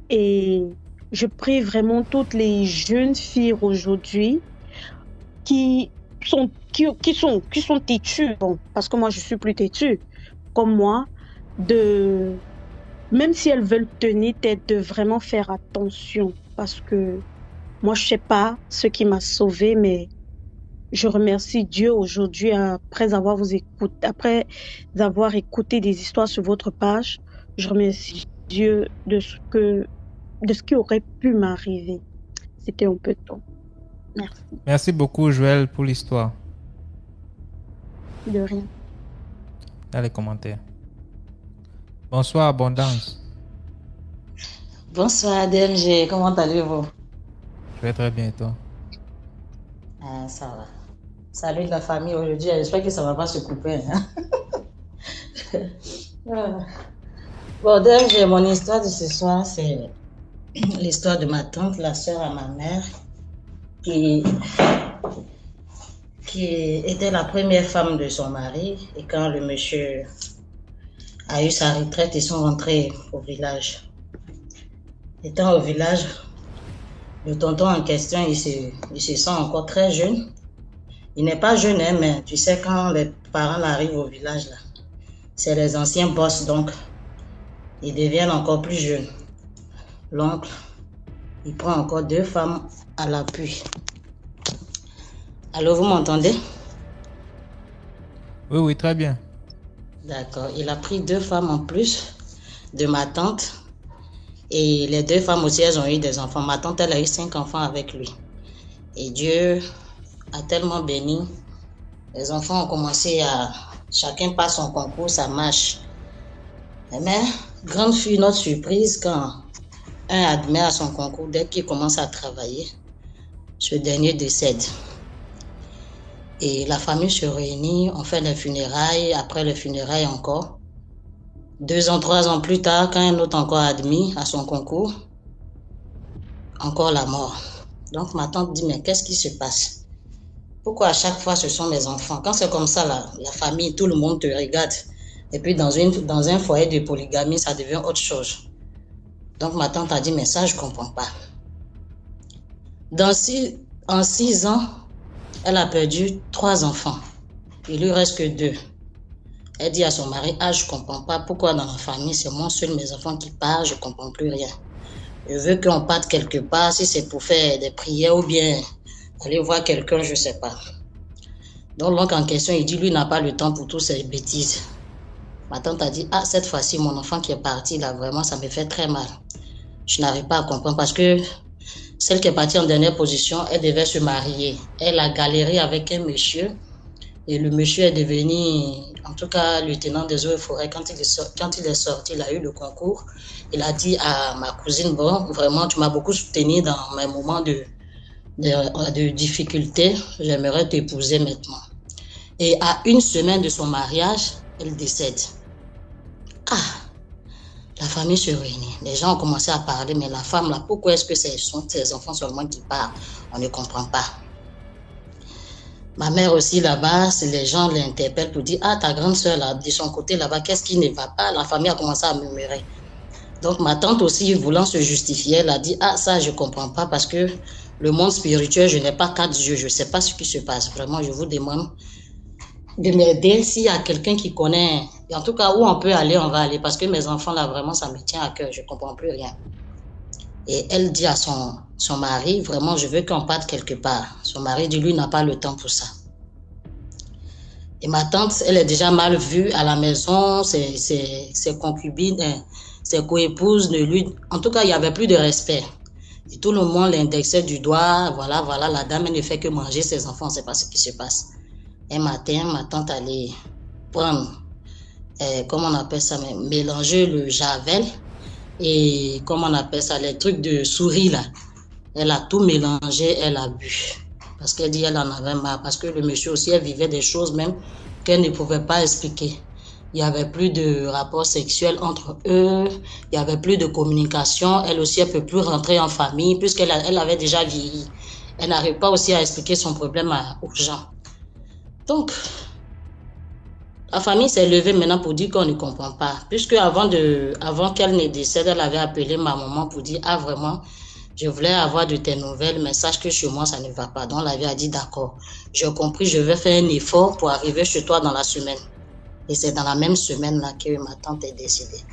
Et je prie vraiment toutes les jeunes filles aujourd'hui qui sont têtues, bon, parce que moi je suis plus têtue, comme moi, même si elles veulent tenir tête, de vraiment faire attention. Parce que moi je sais pas ce qui m'a sauvée, mais je remercie Dieu aujourd'hui après avoir écouté des histoires sur votre page. Je remercie Dieu de ce qui aurait pu m'arriver. C'était un peu tôt. Merci. Merci beaucoup, Joël, pour l'histoire. De rien. Dans les commentaires. Bonsoir, Abondance. Bonsoir, DMG. Comment allez-vous? Je vais très bien, et toi? Ah, ça va. Salut la famille aujourd'hui. J'espère que ça ne va pas se couper. Hein? Bon, donc, mon histoire de ce soir, c'est l'histoire de ma tante, la sœur à ma mère, qui était la première femme de son mari. Et quand le monsieur a eu sa retraite, ils sont rentrés au village. Étant au village, le tonton en question, il se sent encore très jeune. Il n'est pas jeune, hein, mais tu sais, quand les parents arrivent au village, là, c'est les anciens boss, donc ils deviennent encore plus jeunes. L'oncle, il prend encore 2 femmes à l'appui. Allô, vous m'entendez? Oui, oui, très bien. D'accord. Il a pris 2 femmes en plus de ma tante. Et les 2 femmes aussi, elles ont eu des enfants. Ma tante, elle a eu 5 enfants avec lui. Et Dieu a tellement béni. Les enfants ont commencé à... Chacun passe son concours, ça marche. Mais, grande fut notre surprise quand un admet à son concours, dès qu'il commence à travailler, ce dernier décède. Et la famille se réunit, on fait les funérailles, après les funérailles encore. 2 ans, 3 ans plus tard, quand un autre encore admis à son concours, encore la mort. Donc ma tante dit, mais qu'est-ce qui se passe? Pourquoi à chaque fois ce sont mes enfants? Quand c'est comme ça, la famille, tout le monde te regarde. Et puis dans un foyer de polygamie, ça devient autre chose. Donc ma tante a dit, mais ça, je ne comprends pas. En 6 ans, elle a perdu 3 enfants. Il lui reste que 2. Elle dit à son mari, ah, je ne comprends pas pourquoi dans la famille, c'est moi seul, mes enfants qui partent, je ne comprends plus rien. Je veux qu'on parte quelque part, si c'est pour faire des prières ou bien aller voir quelqu'un, je ne sais pas. Donc l'oncle en question, il dit, lui n'a pas le temps pour toutes ces bêtises. Ma tante a dit, ah, cette fois-ci, mon enfant qui est parti, là, vraiment, ça me fait très mal. Je n'arrive pas à comprendre parce que celle qui est partie en dernière position, elle devait se marier. Elle a galéré avec un monsieur et le monsieur est devenu, en tout cas, lieutenant des eaux et forêts. Quand il est sorti, il a eu le concours. Il a dit à ma cousine, bon, vraiment, tu m'as beaucoup soutenu dans mes moments de difficulté. J'aimerais t'épouser maintenant. Et à 1 semaine de son mariage, elle décède. Ah! La famille se réunit. Les gens ont commencé à parler, mais la femme, là, pourquoi est-ce que ce sont ses enfants seulement qui parlent? On ne comprend pas. Ma mère aussi, là-bas, les gens l'interpellent pour dire, ah, ta grande soeur, là, de son côté, là-bas, qu'est-ce qui ne va pas? La famille a commencé à murmurer. Donc, ma tante aussi, voulant se justifier, elle a dit, ah, ça, je ne comprends pas parce que le monde spirituel, je n'ai pas 4 yeux, je ne sais pas ce qui se passe. Vraiment, je vous demande de m'aider s'il y a quelqu'un qui connaît, en tout cas où on peut aller, on va aller, parce que mes enfants là vraiment ça me tient à cœur, je ne comprends plus rien. Et elle dit à son mari, vraiment je veux qu'on parte quelque part. Son mari dit, lui n'a pas le temps pour ça. Et ma tante, elle est déjà mal vue à la maison, ses concubines, ses coépouses, en tout cas il n'y avait plus de respect. Et tout le monde l'indexait du doigt, voilà, la dame elle ne fait que manger ses enfants, on ne sait pas ce qui se passe. Un matin, ma tante allait prendre, comment on appelle ça, mélanger le javel et comment on appelle ça, les trucs de souris là. Elle a tout mélangé, elle a bu. Parce qu'elle dit qu'elle en avait marre. Parce que le monsieur aussi, elle vivait des choses même qu'elle ne pouvait pas expliquer. Il n'y avait plus de rapport sexuel entre eux, il n'y avait plus de communication. Elle aussi, elle ne peut plus rentrer en famille puisqu'elle avait déjà vieilli. Elle n'arrive pas aussi à expliquer son problème aux gens. Donc, la famille s'est levée maintenant pour dire qu'on ne comprend pas. Puisque avant qu'elle ne décède, elle avait appelé ma maman pour dire, ah vraiment, je voulais avoir de tes nouvelles, mais sache que chez moi, ça ne va pas. Donc, la vie a dit, d'accord, j'ai compris, je vais faire un effort pour arriver chez toi dans la semaine. Et c'est dans la même semaine là que ma tante est décédée.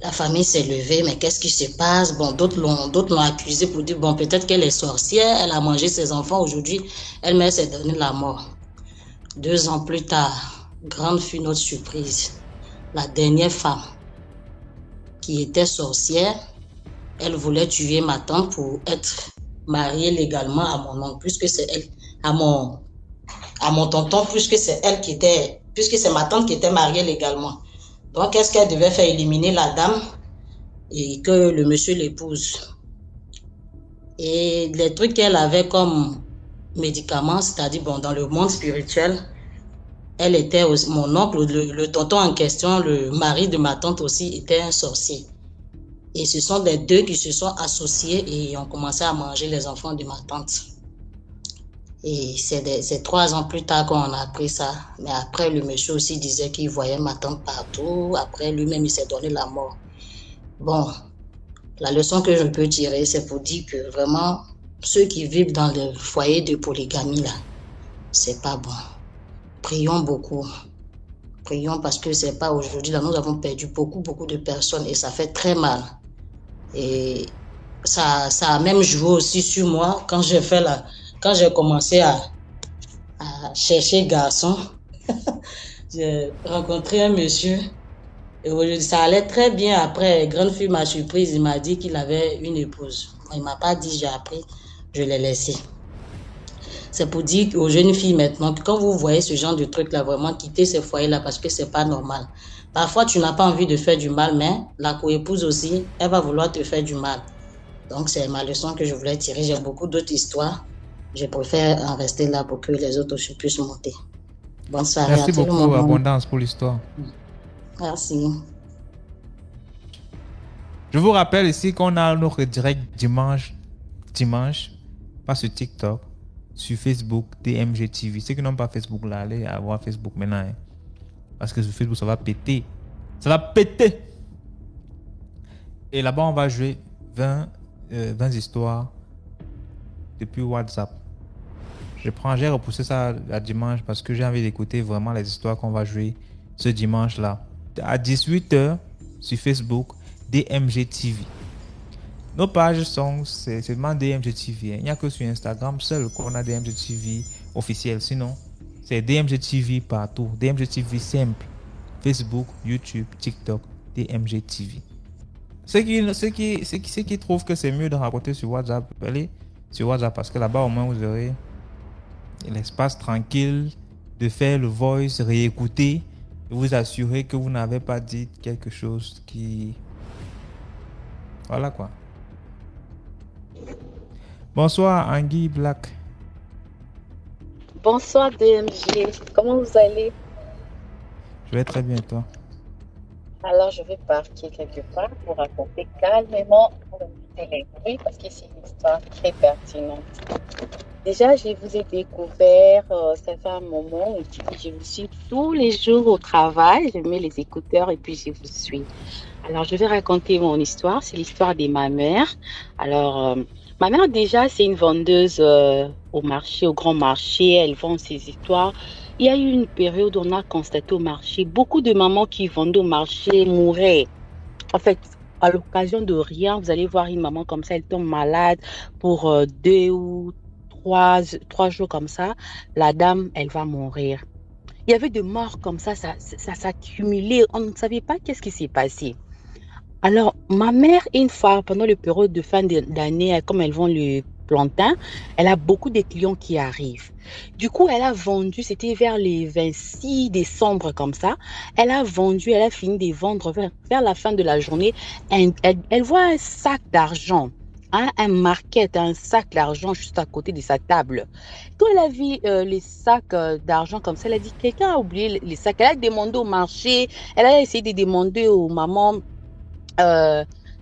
La famille s'est levée, mais qu'est-ce qui se passe? Bon, d'autres l'ont accusée pour dire, bon, peut-être qu'elle est sorcière, elle a mangé ses enfants aujourd'hui, elle-même s'est donnée la mort. 2 ans plus tard, grande fut notre surprise. La dernière femme qui était sorcière, elle voulait tuer ma tante pour être mariée légalement à mon oncle, puisque c'est elle, à mon tonton, puisque c'est ma tante qui était mariée légalement. Donc, qu'est-ce qu'elle devait faire? Éliminer la dame et que le monsieur l'épouse. Et les trucs qu'elle avait comme médicaments, c'est-à-dire bon, dans le monde spirituel, elle était aussi, mon oncle, le tonton en question, le mari de ma tante aussi, était un sorcier. Et ce sont les deux qui se sont associés et ont commencé à manger les enfants de ma tante. Et c'est 3 ans plus tard qu'on a appris ça. Mais après, le monsieur aussi disait qu'il voyait ma tante partout. Après, lui-même, il s'est donné la mort. Bon, la leçon que je peux tirer, c'est pour dire que vraiment, ceux qui vivent dans le foyer de polygamie, là, c'est pas bon. Prions beaucoup. Prions parce que c'est pas aujourd'hui, là, nous avons perdu beaucoup de personnes et ça fait très mal. Et ça a même joué aussi sur moi quand j'ai commencé à chercher garçon. J'ai rencontré un monsieur et aujourd'hui, ça allait très bien. Après, grande fille m'a surprise, il m'a dit qu'il avait une épouse. Il m'a pas dit, j'ai appris, je l'ai laissé. C'est pour dire aux jeunes filles maintenant que quand vous voyez ce genre de truc là, vraiment quitter ces foyers là parce que c'est pas normal. Parfois, tu n'as pas envie de faire du mal, mais la coépouse aussi, elle va vouloir te faire du mal. Donc, c'est ma leçon que je voulais tirer. J'ai beaucoup d'autres histoires. Je préfère en rester là pour que les autres aussi puissent monter. Bonne soirée Merci à tout le beaucoup, monde. Abondance, pour l'histoire. Merci. Je vous rappelle ici qu'on a notre direct dimanche, pas sur TikTok, sur Facebook, DMG TV. Ceux qui n'ont pas Facebook là, allez avoir Facebook maintenant. Hein. Parce que sur Facebook, ça va péter. Ça va péter. Et là-bas, on va jouer 20 histoires depuis WhatsApp. J'ai repoussé ça à dimanche parce que j'ai envie d'écouter vraiment les histoires qu'on va jouer ce dimanche-là. À 18h sur Facebook, DMG TV. Nos pages sont seulement DMG TV. Hein. Il n'y a que sur Instagram seul qu'on a DMG TV officiel. Sinon, c'est DMG TV partout. DMG TV simple. Facebook, YouTube, TikTok, DMG TV. Ceux qui trouvent que c'est mieux de raconter sur WhatsApp, allez sur WhatsApp parce que là-bas au moins vous aurez l'espace tranquille de faire le voice, réécouter et vous assurer que vous n'avez pas dit quelque chose qui... Voilà quoi. Bonsoir Anguille Black. Bonsoir DMG, comment vous allez? Je vais très bien toi. Alors je vais partir quelque part pour raconter calmement, pour éviter les bruits parce que c'est une histoire très pertinente. Déjà, je vous ai découvert, ça fait un moment, et puis je vous suis tous les jours au travail, je mets les écouteurs et puis je vous suis. Alors je vais raconter mon histoire, c'est l'histoire de ma mère. Alors, ma mère déjà, c'est une vendeuse au marché, au grand marché, elle vend ses histoires. Il y a eu une période où on a constaté au marché, beaucoup de mamans qui vendaient au marché mouraient. En fait, à l'occasion de rien, vous allez voir une maman comme ça, elle tombe malade pour 2 ou 3 jours comme ça. La dame, elle va mourir. Il y avait des morts comme ça s'accumulait. On ne savait pas qu'est-ce qui s'est passé. Alors, ma mère, une fois, pendant le période de fin d'année, comme elles vont le plantain, elle a beaucoup de clients qui arrivent. Du coup, elle a vendu, c'était vers les 26 décembre comme ça, elle a fini de vendre vers la fin de la journée. Elle voit un sac d'argent, hein, un market, un sac d'argent juste à côté de sa table. Quand elle a vu les sacs d'argent comme ça, elle a dit, quelqu'un a oublié les sacs. Elle a demandé au marché, elle a essayé de demander aux mamans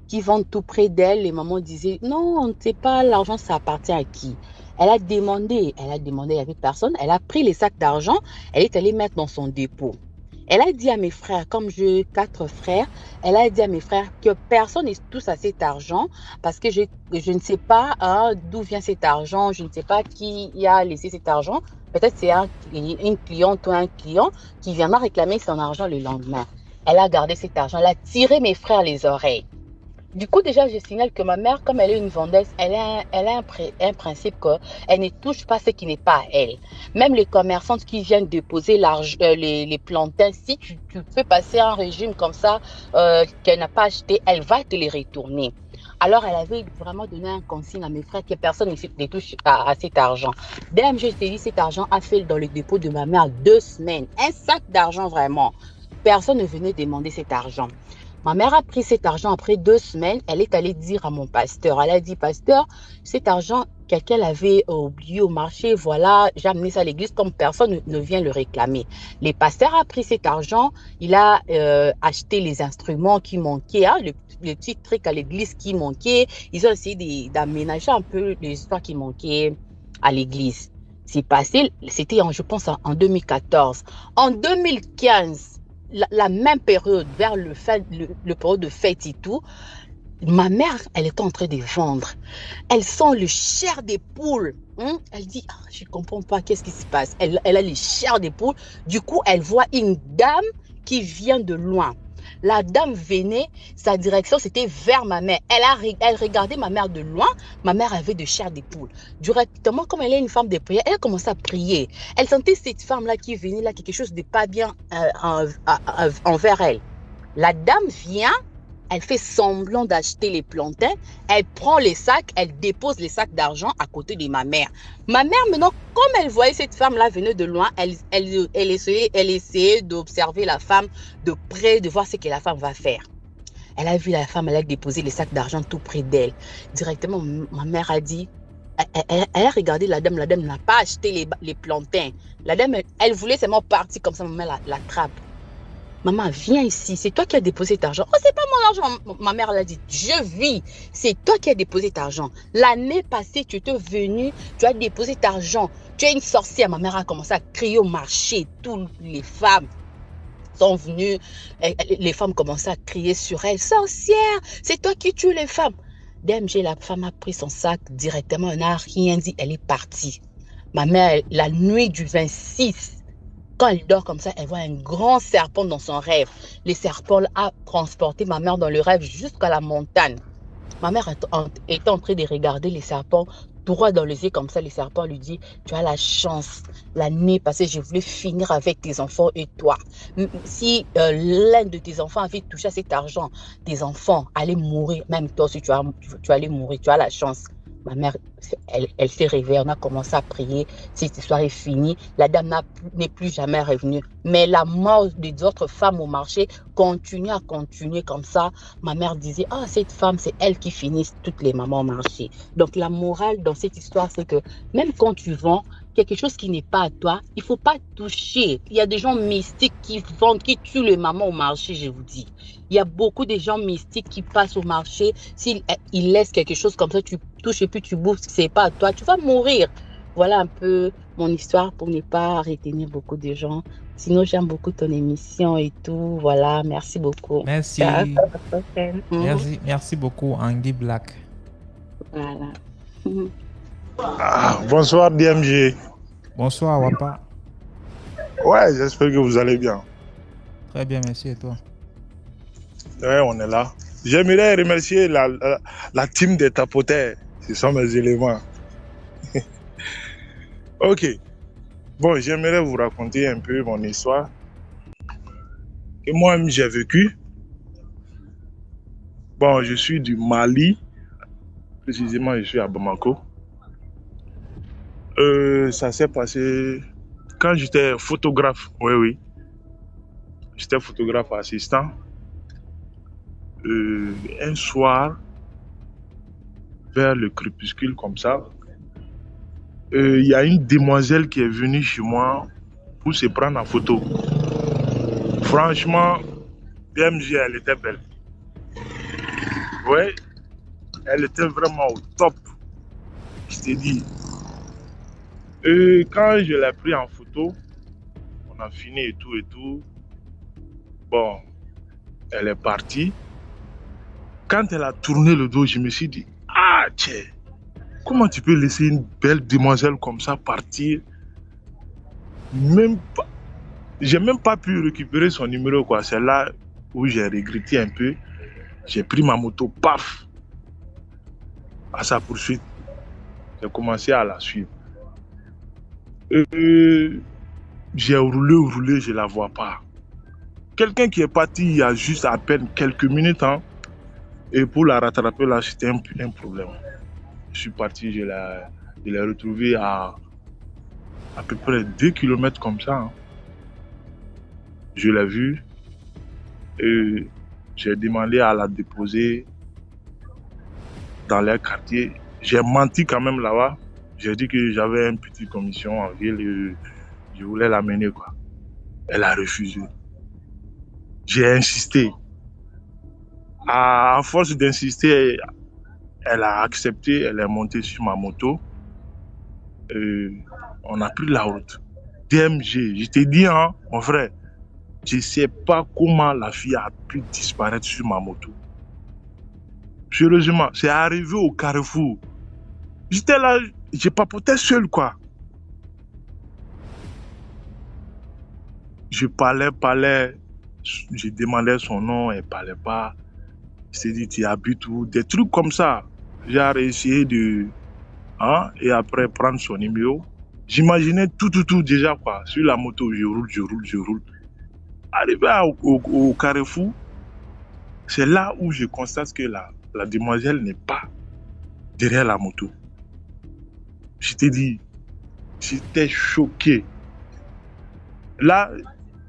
qui vendent tout près d'elle. Les mamans disaient non, on ne sait pas, l'argent ça appartient à qui. Elle a demandé, il n'y avait personne. Elle a pris les sacs d'argent, elle est allée mettre dans son dépôt. Elle a dit à mes frères, comme j'ai 4 frères, elle a dit à mes frères que personne ne touche à cet argent parce que je ne sais pas d'où vient cet argent, je ne sais pas qui a laissé cet argent. Peut-être c'est une cliente ou un client qui viendra réclamer son argent le lendemain. Elle a gardé cet argent, elle a tiré mes frères les oreilles. Du coup, déjà, je signale que ma mère, comme elle est une vendeuse, elle a un principe qu'elle ne touche pas ce qui n'est pas à elle. Même les commerçantes qui viennent déposer les plantains, si tu peux passer un régime comme ça, qu'elle n'a pas acheté, elle va te les retourner. Alors, elle avait vraiment donné un consigne à mes frères que personne ne touche à cet argent. Dès que je t'ai dit, cet argent a fait dans le dépôt de ma mère 2 semaines. Un sac d'argent, vraiment. Personne ne venait demander cet argent. Ma mère a pris cet argent après 2 semaines. Elle est allée dire à mon pasteur. Elle a dit, pasteur, cet argent, quelqu'un l'avait oublié au marché. Voilà, j'ai amené ça à l'église comme personne ne vient le réclamer. Le pasteur a pris cet argent. Il a acheté les instruments qui manquaient, hein, le petit truc à l'église qui manquait. Ils ont essayé d'aménager un peu les histoires qui manquaient à l'église. C'est passé, c'était, je pense, en 2014. En 2015, la même période, vers le période de fête et tout, ma mère, elle était en train de vendre. Elle sent le chair des poules. Elle dit, je ne comprends pas, qu'est-ce qui se passe? Elle a le chair des poules. Du coup, elle voit une dame qui vient de loin. La dame venait, sa direction, c'était vers ma mère. Elle regardait ma mère de loin. Ma mère avait de chair des poules. Directement, comme elle est une femme de prière, elle a commencé à prier. Elle sentait cette femme-là qui venait, là, quelque chose de pas bien envers elle. La dame vient, elle fait semblant d'acheter les plantains, elle prend les sacs, elle dépose les sacs d'argent à côté de ma mère. Ma mère, maintenant, comme elle voyait cette femme-là venir de loin, elle essayait d'observer la femme de près, de voir ce que la femme va faire. Elle a vu la femme, elle a déposé les sacs d'argent tout près d'elle. Directement, ma mère a dit, elle a regardé la dame n'a pas acheté les plantains. La dame, elle voulait seulement partir comme ça, ma mère l'attrape. Maman, viens ici, c'est toi qui as déposé cet argent. Oh, c'est pas mon argent. Ma mère l'a dit, je vis, c'est toi qui as déposé cet argent. L'année passée, tu étais venue, tu as déposé cet argent. Tu es une sorcière. Ma mère a commencé à crier au marché. Toutes les femmes sont venues. Les femmes commençaient à crier sur elle. Sorcière, c'est toi qui tues les femmes. DMG, la femme a pris son sac directement. Elle n'a rien dit, elle est partie. Ma mère, la nuit du 26, quand elle dort comme ça, elle voit un grand serpent dans son rêve. Le serpent a transporté ma mère dans le rêve jusqu'à la montagne. Ma mère était en train de regarder les serpents droit dans les yeux comme ça. Le serpent lui dit, tu as la chance. L'année passée, je voulais finir avec tes enfants et toi. Si l'un de tes enfants avait touché à cet argent, tes enfants allaient mourir. Même toi aussi, tu allais mourir. Tu as la chance. Ma mère, elle s'est réveillée, on a commencé à prier. Cette histoire est finie. La dame n'est plus jamais revenue. Mais la mort des autres femmes au marché continue comme ça. Ma mère disait, cette femme, c'est elle qui finit toutes les mamans au marché. Donc la morale dans cette histoire, c'est que même quand tu vends quelque chose qui n'est pas à toi, il ne faut pas toucher. Il y a des gens mystiques qui vendent, qui tuent les mamans au marché, je vous dis. Il y a beaucoup de gens mystiques qui passent au marché. S'ils laissent quelque chose comme ça, tu touches et puis tu bouffes, ce n'est pas à toi, tu vas mourir. Voilà un peu mon histoire pour ne pas retenir beaucoup de gens. Sinon, j'aime beaucoup ton émission et tout. Voilà, merci beaucoup. Merci. À la prochaine. Merci beaucoup, Andy Black. Voilà. Bonsoir DMG. Bonsoir Wapa. Ouais, j'espère que vous allez bien. Très bien, merci, et toi? Ouais, on est là. J'aimerais remercier la team des tapotaires. Ce sont mes éléments. Ok. Bon, j'aimerais vous raconter un peu mon histoire que moi-même j'ai vécu. Bon, je suis du Mali. Précisément, je suis à Bamako. Ça s'est passé quand j'étais photographe. Oui. J'étais photographe assistant. Un soir, vers le crépuscule comme ça, il y a une demoiselle qui est venue chez moi pour se prendre en photo. Franchement, BMG, elle était belle. Ouais, elle était vraiment au top. Je t'ai dit. Quand je l'ai pris en photo, on a fini et tout. Bon, elle est partie. Quand elle a tourné le dos, je me suis dit, tiens, comment tu peux laisser une belle demoiselle comme ça partir? J'ai même pas pu récupérer son numéro, quoi. C'est là où j'ai regretté un peu. J'ai pris ma moto, paf, à sa poursuite. J'ai commencé à la suivre. J'ai roulé, je la vois pas. Quelqu'un qui est parti il y a juste à peine quelques minutes, hein, et pour la rattraper là, c'était un problème. Je suis parti, je l'ai retrouvé à peu près 2 km comme ça. Hein. Je l'ai vu et J'ai demandé à la déposer dans leur quartier. J'ai menti quand même là-bas. J'ai dit que j'avais une petite commission en ville et je voulais l'amener, quoi. Elle a refusé. J'ai insisté. À force d'insister, elle a accepté, elle est montée sur ma moto. On a pris la route. DMG, je t'ai dit, hein, mon frère, je ne sais pas comment la fille a pu disparaître sur ma moto. Sérieusement, c'est arrivé au carrefour. J'étais là, j'ai papoté seul, quoi. Je parlais, je demandais son nom, elle ne parlait pas. Je t'ai dit, tu habites où? Des trucs comme ça. J'ai essayé de... Hein, et après, prendre son numéro. J'imaginais tout déjà, quoi. Sur la moto, je roule. Arrivé au carrefour, c'est là où je constate que la demoiselle n'est pas derrière la moto. Je t'ai dit, j'étais choqué. Là,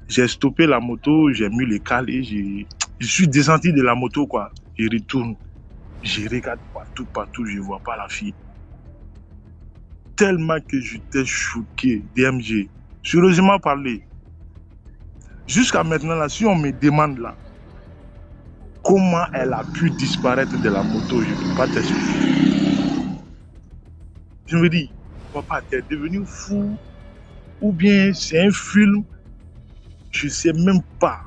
j'ai stoppé la moto, j'ai mis le cale et je suis descendu de la moto, quoi. Je retourne, je regarde partout, je ne vois pas la fille. Tellement que j'étais choqué, DMG. Sérieusement parlé. Jusqu'à maintenant, là, si on me demande là, comment elle a pu disparaître de la moto, je ne peux pas t'expliquer. Je me dis, papa, t'es devenu fou, ou bien c'est un film, je ne sais même pas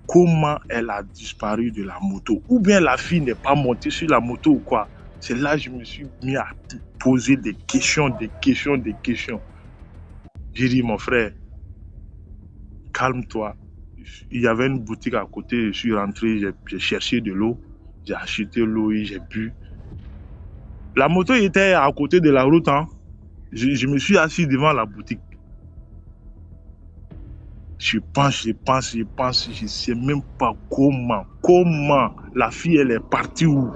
comment elle a disparu de la moto, ou bien la fille n'est pas montée sur la moto ou quoi. C'est là que je me suis mis à poser des questions. J'ai dit, mon frère, calme-toi. Il y avait une boutique à côté, je suis rentré, j'ai cherché de l'eau, j'ai acheté l'eau et j'ai bu. La moto était à côté de la route, hein. Je me suis assis devant la boutique. Je pense, je ne sais même pas comment la fille elle est partie où.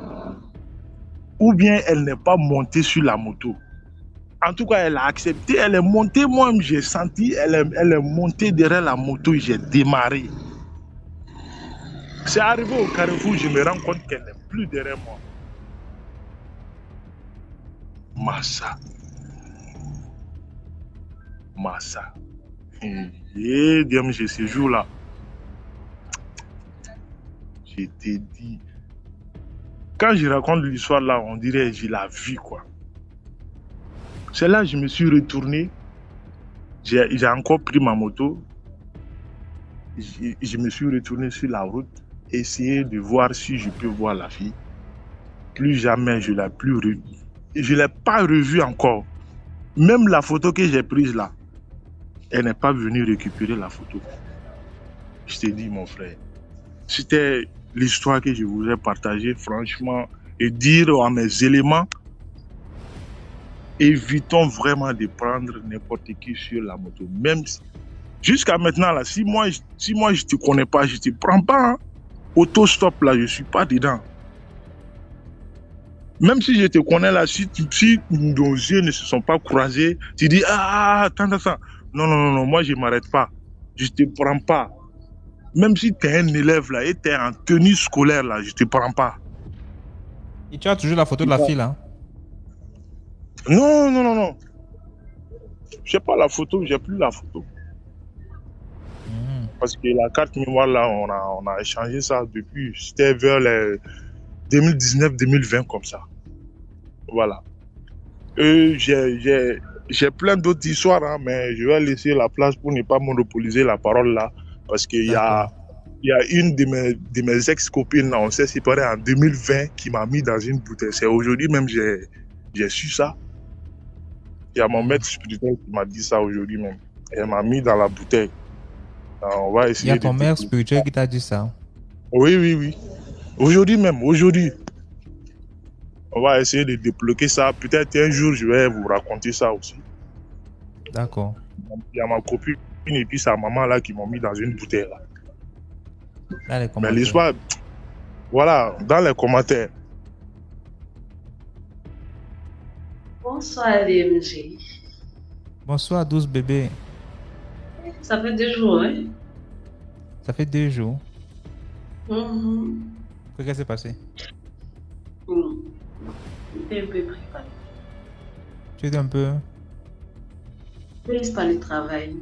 Ou bien elle n'est pas montée sur la moto. En tout cas, elle a accepté, elle est montée, moi-même j'ai senti, elle est montée derrière la moto et j'ai démarré. C'est arrivé au carrefour, je me rends compte qu'elle n'est plus derrière moi. Massa. Et bien, ce jour-là, je t'ai dit, quand je raconte l'histoire là, on dirait que j'ai la vie, quoi. C'est là que je me suis retourné, j'ai encore pris ma moto, je me suis retourné sur la route, essayer de voir si je peux voir la fille. Plus jamais je ne l'ai plus revue. Je ne l'ai pas revue encore. Même la photo que j'ai prise là, elle n'est pas venue récupérer la photo. Je t'ai dit, mon frère, c'était l'histoire que je voulais partager, franchement, et dire à mes éléments, évitons vraiment de prendre n'importe qui sur la moto. Même si, jusqu'à maintenant, là, si moi je ne te connais pas, je ne te prends pas. Hein. Auto-stop, là, je ne suis pas dedans. Même si je te connais, là, si nos yeux ne se sont pas croisés, tu dis, attends. Non, moi, je ne m'arrête pas. Je ne te prends pas. Même si tu es un élève, là, et tu es en tenue scolaire, là, je ne te prends pas. Et tu as toujours la photo de la fille, là? Non. Je n'ai pas la photo, j'ai plus la photo. Parce que la carte mémoire, là, on a échangé ça depuis, c'était vers les 2019-2020, comme ça. Voilà. J'ai plein d'autres histoires, hein, mais je vais laisser la place pour ne pas monopoliser la parole, là. Parce qu'il y a une de mes ex-copines, là, on s'est séparés en 2020, qui m'a mis dans une bouteille. C'est aujourd'hui même, j'ai su ça. Il y a mon maître spirituel qui m'a dit ça aujourd'hui même. Elle m'a mis dans la bouteille. Alors, on va essayer. Il y a ton maître spirituel qui t'a dit ça? Oui. Aujourd'hui même. On va essayer de débloquer ça. Peut-être un jour, je vais vous raconter ça aussi. D'accord. Il y a ma copine et puis sa maman là qui m'ont mis dans une bouteille là. Dans les commentaires. Mais l'histoire, voilà, dans les commentaires. Bonsoir DMG. Bonsoir 12 bébés. Ça fait 2 jours, hein? Ça fait 2 jours. Mhm. Qu'est-ce qui s'est passé? J'étais un peu pris par Tu étais un peu... prise par le travail.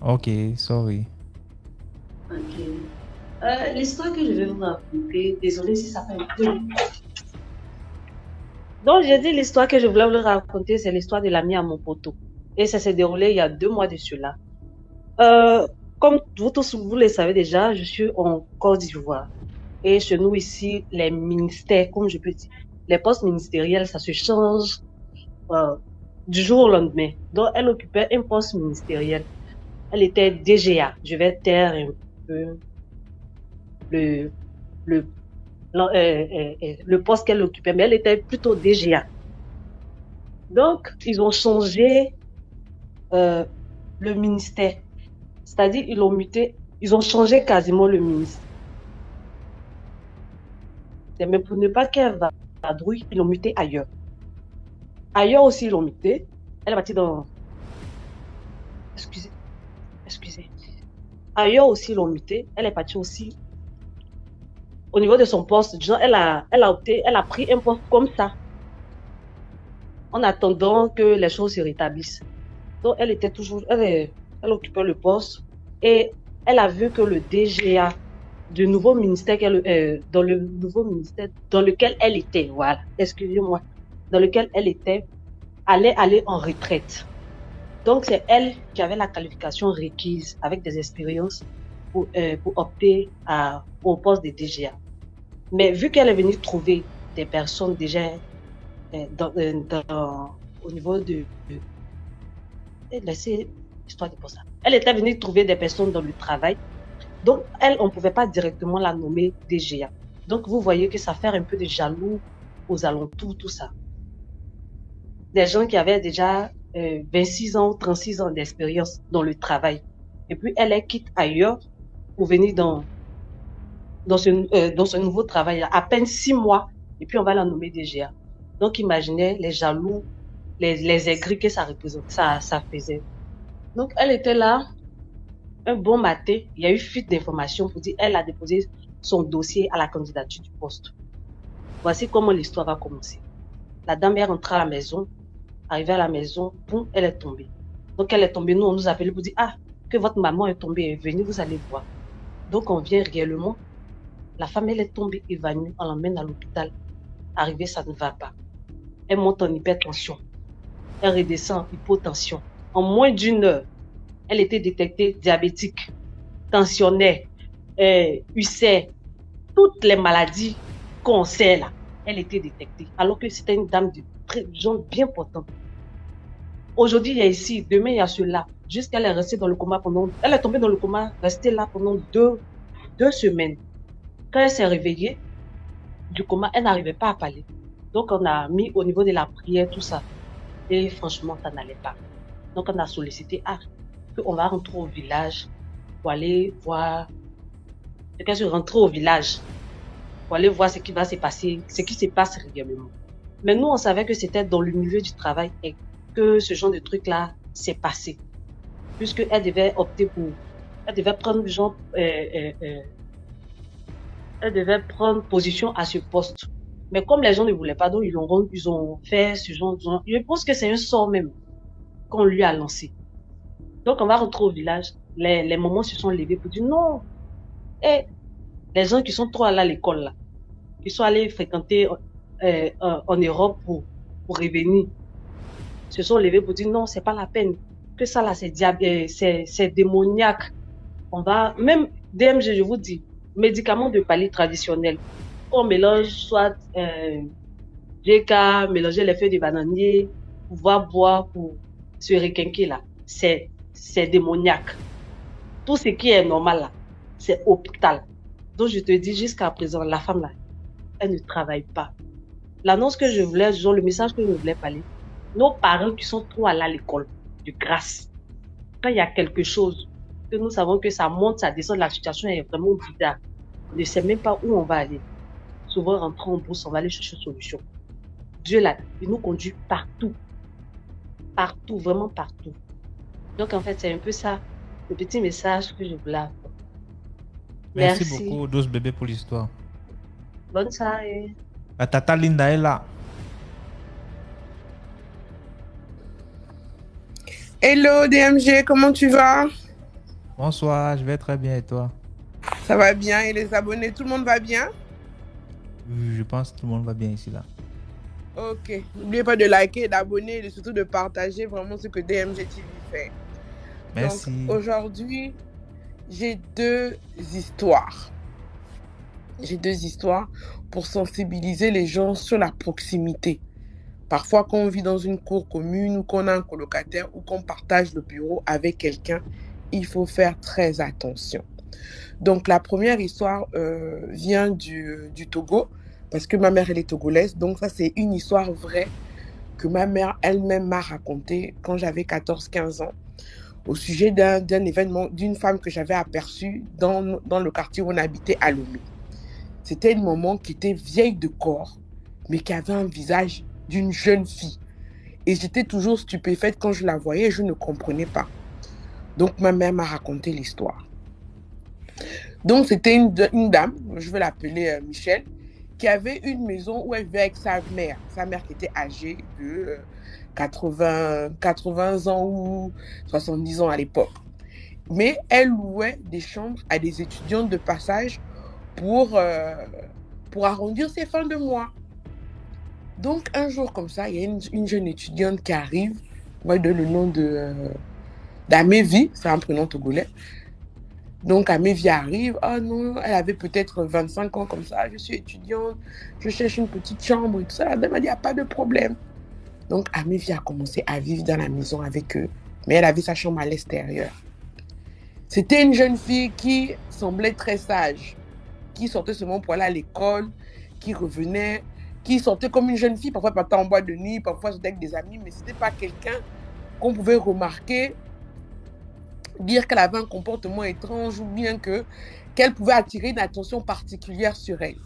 Ok, sorry. Ok. L'histoire que je vais vous raconter, désolée si ça fait un peu. Donc, j'ai dit l'histoire que je voulais vous raconter, c'est l'histoire de l'ami à mon poteau. Et ça s'est déroulé il y a 2 mois de cela. Comme vous tous, vous le savez déjà, je suis en Côte d'Ivoire. Et chez nous ici, les ministères, comme je peux dire, les postes ministériels, ça se change du jour au lendemain. Donc, elle occupait un poste ministériel. Elle était DGA. Je vais taire un peu le poste qu'elle occupait, mais elle était plutôt DGA. Donc, ils ont changé le ministère. C'est-à-dire, ils l'ont muté, ils ont changé quasiment le ministère. Mais pour ne pas qu'elle vadrouille, ils l'ont muté ailleurs. Ailleurs aussi, ils l'ont muté. Elle est partie dans... Excusez. Ailleurs aussi, ils l'ont muté. Elle est partie aussi au niveau de son poste. Genre, elle a pris un poste comme ça, en attendant que les choses se rétablissent. Donc, elle était toujours, elle occupait le poste et elle a vu que le DGA du nouveau ministère, dans le nouveau ministère dans lequel elle était, voilà, excusez-moi, dans lequel elle était, allait aller en retraite. Donc, c'est elle qui avait la qualification requise avec des expériences pour opter au poste de DGA. Mais vu qu'elle est venue trouver des personnes déjà au niveau de laissez l'histoire de pour ça. Elle était venue trouver des personnes dans le travail. Donc, elle, on ne pouvait pas directement la nommer DGA. Donc, vous voyez que ça fait un peu de jaloux aux alentours, tout ça. Des gens qui avaient déjà 26 ans ou 36 ans d'expérience dans le travail. Et puis, elle est quitte ailleurs pour venir dans ce nouveau travail, à peine 6 mois, et puis on va la nommer DGA. Donc, imaginez les jaloux, les aigris que ça représente, ça faisait. Donc, elle était là, un bon matin, il y a eu fuite d'informations pour dire elle a déposé son dossier à la candidature du poste. Voici comment l'histoire va commencer. La dame est rentrée à la maison, arrivée à la maison, boum, elle est tombée. Donc, elle est tombée, nous, on nous appelait pour dire, que votre maman est tombée, venez, vous allez voir. Donc, on vient réellement. La femme, elle est tombée évanouie, on l'emmène à l'hôpital. Arrivée, ça ne va pas. Elle monte en hypertension. Elle redescend en hypotension. En moins d'1 heure, elle était détectée diabétique, tensionnaire, ulcère, toutes les maladies qu'on sait là, elle était détectée. Alors que c'était une dame de gens bien portante. Aujourd'hui, il y a ici, demain, il y a cela. Jusqu'elle est restée dans le coma elle est tombée dans le coma, restée là pendant 2 semaines. Quand elle s'est réveillée du coma, elle n'arrivait pas à parler. Donc, on a mis au niveau de la prière, tout ça. Et franchement, ça n'allait pas. Donc, on a sollicité, on va rentrer au village pour aller voir, rentrer au village pour aller voir ce qui va se passer, ce qui se passe régulièrement. Mais nous, on savait que c'était dans le milieu du travail et que ce genre de truc-là s'est passé. Puisqu'elle devait opter elle devait prendre elle devait prendre position à ce poste. Mais comme les gens ne voulaient pas, donc ils ont fait ce genre de... Je pense que c'est un sort même qu'on lui a lancé. Donc, on va rentrer au village. Les mamans se sont levées pour dire non. Et les gens qui sont trop allés à l'école, là, qui sont allés fréquenter en Europe pour revenir, se sont levés pour dire non, c'est pas la peine. Que ça, là, c'est démoniaque. On va, même DMG, je vous dis, médicaments de palais traditionnels. On mélange soit GK, mélanger les feuilles de bananier, pouvoir boire pour se requinquer là. C'est démoniaque. Tout ce qui est normal là, c'est hôpital. Donc je te dis jusqu'à présent, la femme là, elle ne travaille pas. L'annonce que je voulais, genre le message que je voulais parler, nos parents qui sont trop allés à l'école, de grâce, quand il y a quelque chose, que nous savons que ça monte, ça descend, la situation est vraiment bizarre. On ne sait même pas où on va aller. Souvent, rentrer en bourse, on va aller chercher une solution. Dieu là, il nous conduit partout. Partout, vraiment partout. Donc, en fait, c'est un peu ça, le petit message que je voulais avoir. Merci Merci. beaucoup, 12 bébés, pour l'histoire. Bonne soirée. La tata Linda est là. Hello DMG, comment tu vas? Bonsoir, je vais très bien et toi? Ça va bien et les abonnés, tout le monde va bien? Je pense que tout le monde va bien ici là. Ok, n'oubliez pas de liker, d'abonner et surtout de partager vraiment ce que DMG TV fait. Merci. Donc aujourd'hui, j'ai deux histoires. J'ai deux histoires pour sensibiliser les gens sur la proximité. Parfois, quand on vit dans une cour commune ou qu'on a un colocataire ou qu'on partage le bureau avec quelqu'un, il faut faire très attention. Donc, la première histoire vient du Togo, parce que ma mère, elle est togolaise. Donc, ça, c'est une histoire vraie que ma mère elle-même m'a racontée quand j'avais 14-15 ans, au sujet d'un événement, d'une femme que j'avais aperçue dans le quartier où on habitait à Lomé. C'était une maman qui était vieille de corps, mais qui avait un visage d'une jeune fille. Et j'étais toujours stupéfaite quand je la voyais, je ne comprenais pas. Donc, ma mère m'a raconté l'histoire. Donc, c'était une dame, je vais l'appeler Michel, qui avait une maison où elle vivait avec sa mère qui était âgée de 80 ans ou 70 ans à l'époque. Mais elle louait des chambres à des étudiantes de passage pour arrondir ses fins de mois. Donc, un jour comme ça, il y a une jeune étudiante qui arrive, on va donner le nom d'Amévi, c'est un prénom togolais. Donc, Amévi arrive, oh non, elle avait peut-être 25 ans comme ça, je suis étudiante, je cherche une petite chambre et tout ça. La dame a dit, il n'y a pas de problème. Donc, Amévi a commencé à vivre dans la maison avec eux, mais elle avait sa chambre à l'extérieur. C'était une jeune fille qui semblait très sage, qui sortait seulement pour aller à l'école, qui revenait, qui sortait comme une jeune fille, parfois partait en boîte de nuit, parfois sortait avec des amis, mais ce n'était pas quelqu'un qu'on pouvait remarquer, dire qu'elle avait un comportement étrange ou bien qu'elle pouvait attirer une attention particulière sur elle.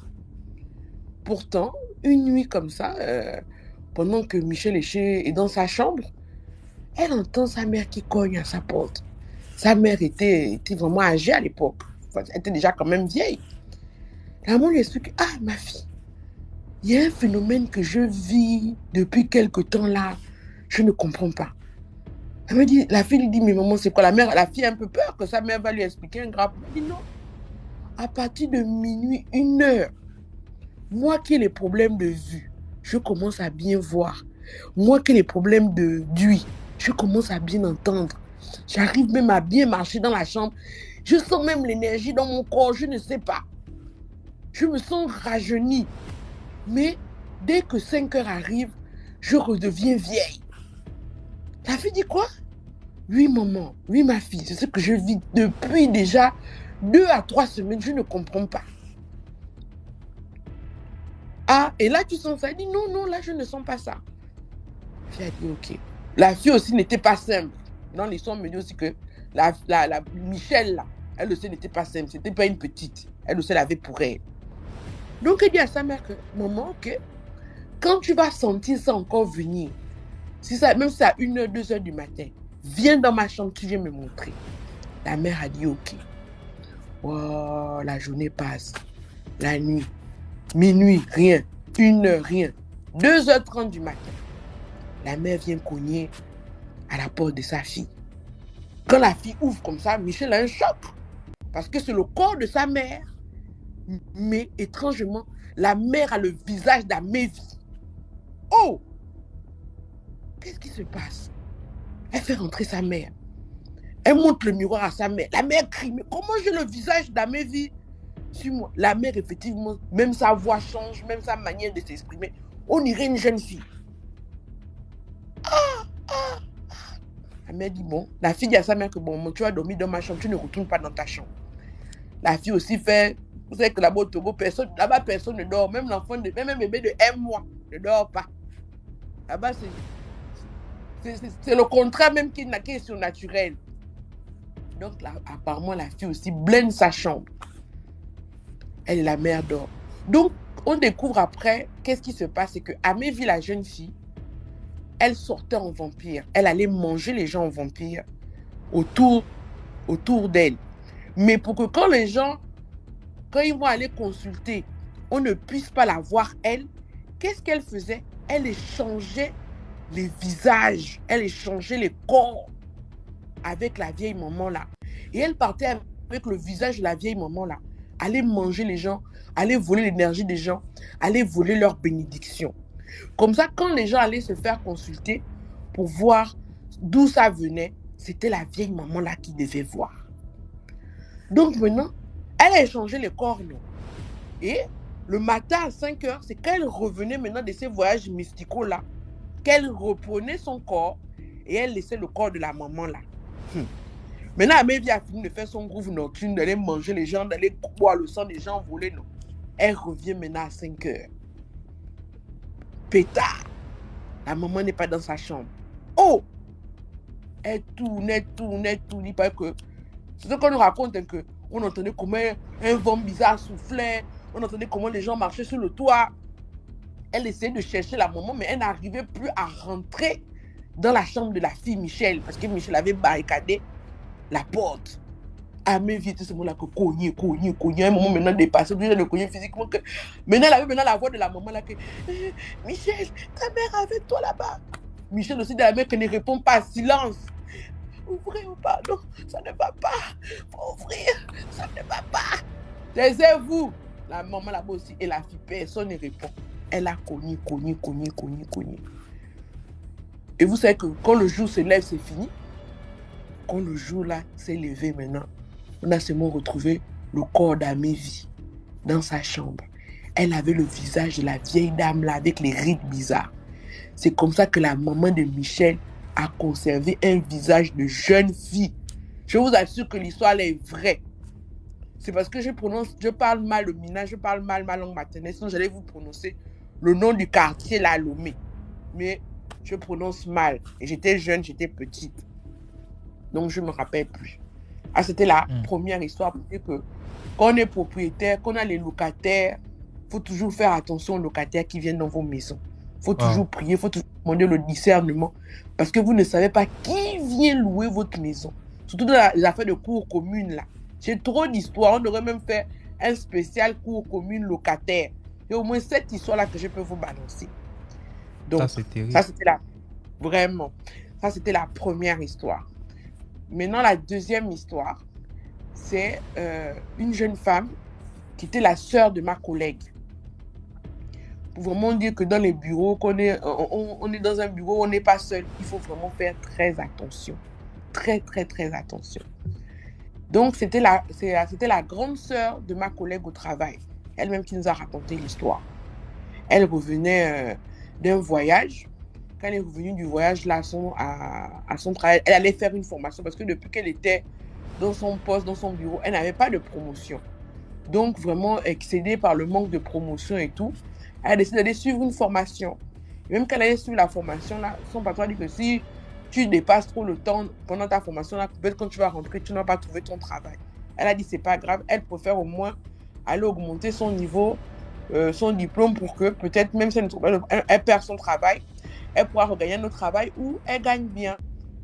Pourtant, une nuit comme ça, pendant que Michel est dans sa chambre, elle entend sa mère qui cogne à sa porte. Sa mère était vraiment âgée à l'époque. Enfin, elle était déjà quand même vieille. La maman lui explique, ah ma fille, il y a un phénomène que je vis depuis quelque temps là, je ne comprends pas. Elle me dit, la fille lui dit, mais maman, c'est quoi? La fille a un peu peur que sa mère va lui expliquer un grave. Elle dit non. À partir de minuit, 1h, moi qui ai les problèmes de vue, je commence à bien voir. Moi qui ai les problèmes d'ouïe, je commence à bien entendre. J'arrive même à bien marcher dans la chambre. Je sens même l'énergie dans mon corps, je ne sais pas. Je me sens rajeunie. Mais dès que 5h arrive, je redeviens vieille. La fille dit quoi? Oui, maman, oui, ma fille, c'est ce que je vis depuis déjà 2 à 3 semaines, je ne comprends pas. Ah, et là, tu sens ça? Elle dit non, non, là, je ne sens pas ça. J'ai dit ok. La fille aussi n'était pas simple. Dans l'histoire, on me dit aussi que la Michel, là, elle aussi n'était pas simple, c'était pas une petite. Elle aussi l'avait pour elle. Donc, elle dit à sa mère que, maman, ok, quand tu vas sentir ça encore venir, même si c'est à 1h, 2h du matin, viens dans ma chambre, tu viens me montrer. La mère a dit ok. Oh, la journée passe. La nuit. Minuit, rien. 1h, rien. 2h30 du matin. La mère vient cogner à la porte de sa fille. Quand la fille ouvre comme ça, Michel a un choc. Parce que c'est le corps de sa mère. Mais étrangement, la mère a le visage d'Amévi. Oh! Qu'est-ce qui se passe? Elle fait rentrer sa mère. Elle montre le miroir à sa mère. La mère crie, mais comment j'ai le visage d'Amévi sur moi? La mère, effectivement, même sa voix change, même sa manière de s'exprimer. On dirait une jeune fille. La mère dit, bon, la fille dit à sa mère que bon, tu vas dormir dans ma chambre, tu ne retournes pas dans ta chambre. La fille aussi fait, vous savez que là-bas au Togo, là-bas personne ne dort, même même un bébé de 1 mois ne dort pas. Là-bas, c'est le contraire même qui est surnaturel. Donc là, apparemment, la fille aussi blende sa chambre. Elle et la mère dort. Donc, on découvre après, qu'est-ce qui se passe, c'est que Amévi, la jeune fille, elle sortait en vampire. Elle allait manger les gens en vampire autour d'elle. Mais pour que quand les gens quand ils vont aller consulter, on ne puisse pas la voir elle, qu'est-ce qu'elle faisait? Elle échangeait les visages, elle échangeait les corps avec la vieille maman là. Et elle partait avec le visage de la vieille maman là, aller manger les gens, aller voler l'énergie des gens, aller voler leur bénédiction. Comme ça, quand les gens allaient se faire consulter pour voir d'où ça venait, c'était la vieille maman là qui devait voir. Donc maintenant, elle a échangé les corps, non? Et le matin à 5 heures, c'est quand elle revenait maintenant de ces voyages mysticaux là, qu'elle reprenait son corps et elle laissait le corps de la maman là. Maintenant, Amélie a fini de faire son groove nocturne, d'aller manger les gens, d'aller boire le sang des gens, voler, non. Elle revient maintenant à 5 heures. Pétard. La maman n'est pas dans sa chambre. Oh! Elle tourne. Il paraît que... C'est ce qu'on nous raconte, hein, que on entendait comment un vent bizarre soufflait, on entendait comment les gens marchaient sur le toit. Elle essayait de chercher la maman, mais elle n'arrivait plus à rentrer dans la chambre de la fille Michel, parce que Michel avait barricadé la porte. Ah, mais vite, ce moment-là que cogner. Un moment maintenant dépassé, obligé de le cogner physiquement. Que... Maintenant, elle avait maintenant la voix de la maman là que Michel, ta mère est avec toi là-bas. Michel aussi de la mère qui ne répond pas, silence. Ouvrez ou pardon, ça ne va pas. Faut ouvrir, ça ne va pas. Taisez-vous. La maman là-bas aussi, et la fille, personne ne répond. Elle a cogné. Et vous savez que quand le jour se lève, c'est fini. Quand le jour là s'est levé maintenant, on a seulement retrouvé le corps d'Amélie dans sa chambre. Elle avait le visage de la vieille dame là avec les rides bizarres. C'est comme ça que la maman de Michel a conservé un visage de jeune fille. Je vous assure que l'histoire elle est vraie. C'est parce que je parle mal le mina, je parle mal ma langue maternelle, sinon j'allais vous prononcer le nom du quartier là à Lomé. Mais je prononce mal. Et j'étais jeune, j'étais petite. Donc je ne me rappelle plus. Ah, c'était la première histoire pour dire que quand on est propriétaire, quand on a les locataires, il faut toujours faire attention aux locataires qui viennent dans vos maisons. Il faut toujours prier, il faut toujours demander le discernement. Parce que vous ne savez pas qui vient louer votre maison. Surtout dans les affaires de cours communes là. J'ai trop d'histoires. On devrait même faire un spécial cours commune locataire. Il y a au moins 7 histoires-là que je peux vous balancer. Donc, ça c'était la première histoire. Maintenant, la deuxième histoire, c'est une jeune femme qui était la sœur de ma collègue. Pour vraiment dire que dans les bureaux, on est dans un bureau, on n'est pas seul. Il faut vraiment faire très attention. Très attention. Donc, c'était la grande sœur de ma collègue au travail. Elle-même qui nous a raconté l'histoire. Elle revenait d'un voyage. Quand elle est revenue du voyage là, à son travail, elle allait faire une formation parce que depuis qu'elle était dans son poste, dans son bureau, elle n'avait pas de promotion. Donc, vraiment excédée par le manque de promotion et tout, elle a décidé d'aller suivre une formation. Et même quand elle allait suivre la formation, là, son patron a dit que si tu dépasses trop le temps pendant ta formation, là, peut-être quand tu vas rentrer, tu n'as pas trouvé ton travail. Elle a dit c'est pas grave, elle préfère au moins aller augmenter son niveau, son diplôme pour que peut-être même si elle perd son travail, elle pourra regagner un autre travail où elle gagne bien.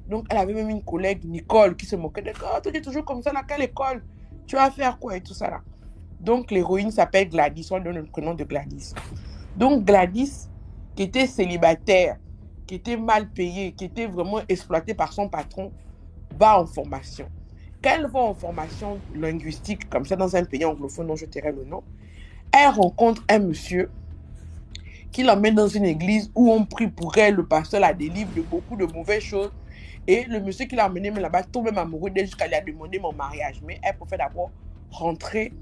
Donc, elle avait même une collègue, Nicole, qui se moquait de « Oh, tu es toujours comme ça, dans quelle école? Tu vas faire quoi ?» et tout ça là. Donc, l'héroïne s'appelle Gladys, on donne le prénom de Gladys. Donc, Gladys, qui était célibataire, qui était mal payée, qui était vraiment exploitée par son patron, va en formation. Quand elle va en formation linguistique, comme ça, dans un pays anglophone dont je tairai le nom, elle rencontre un monsieur qui l'emmène dans une église où on prie pour elle, le pasteur la délivre de beaucoup de mauvaises choses. Et le monsieur qui l'a emmené là-bas tombe même amoureux d'elle jusqu'à lui a demandé mon mariage. Mais elle préfère d'abord rentrer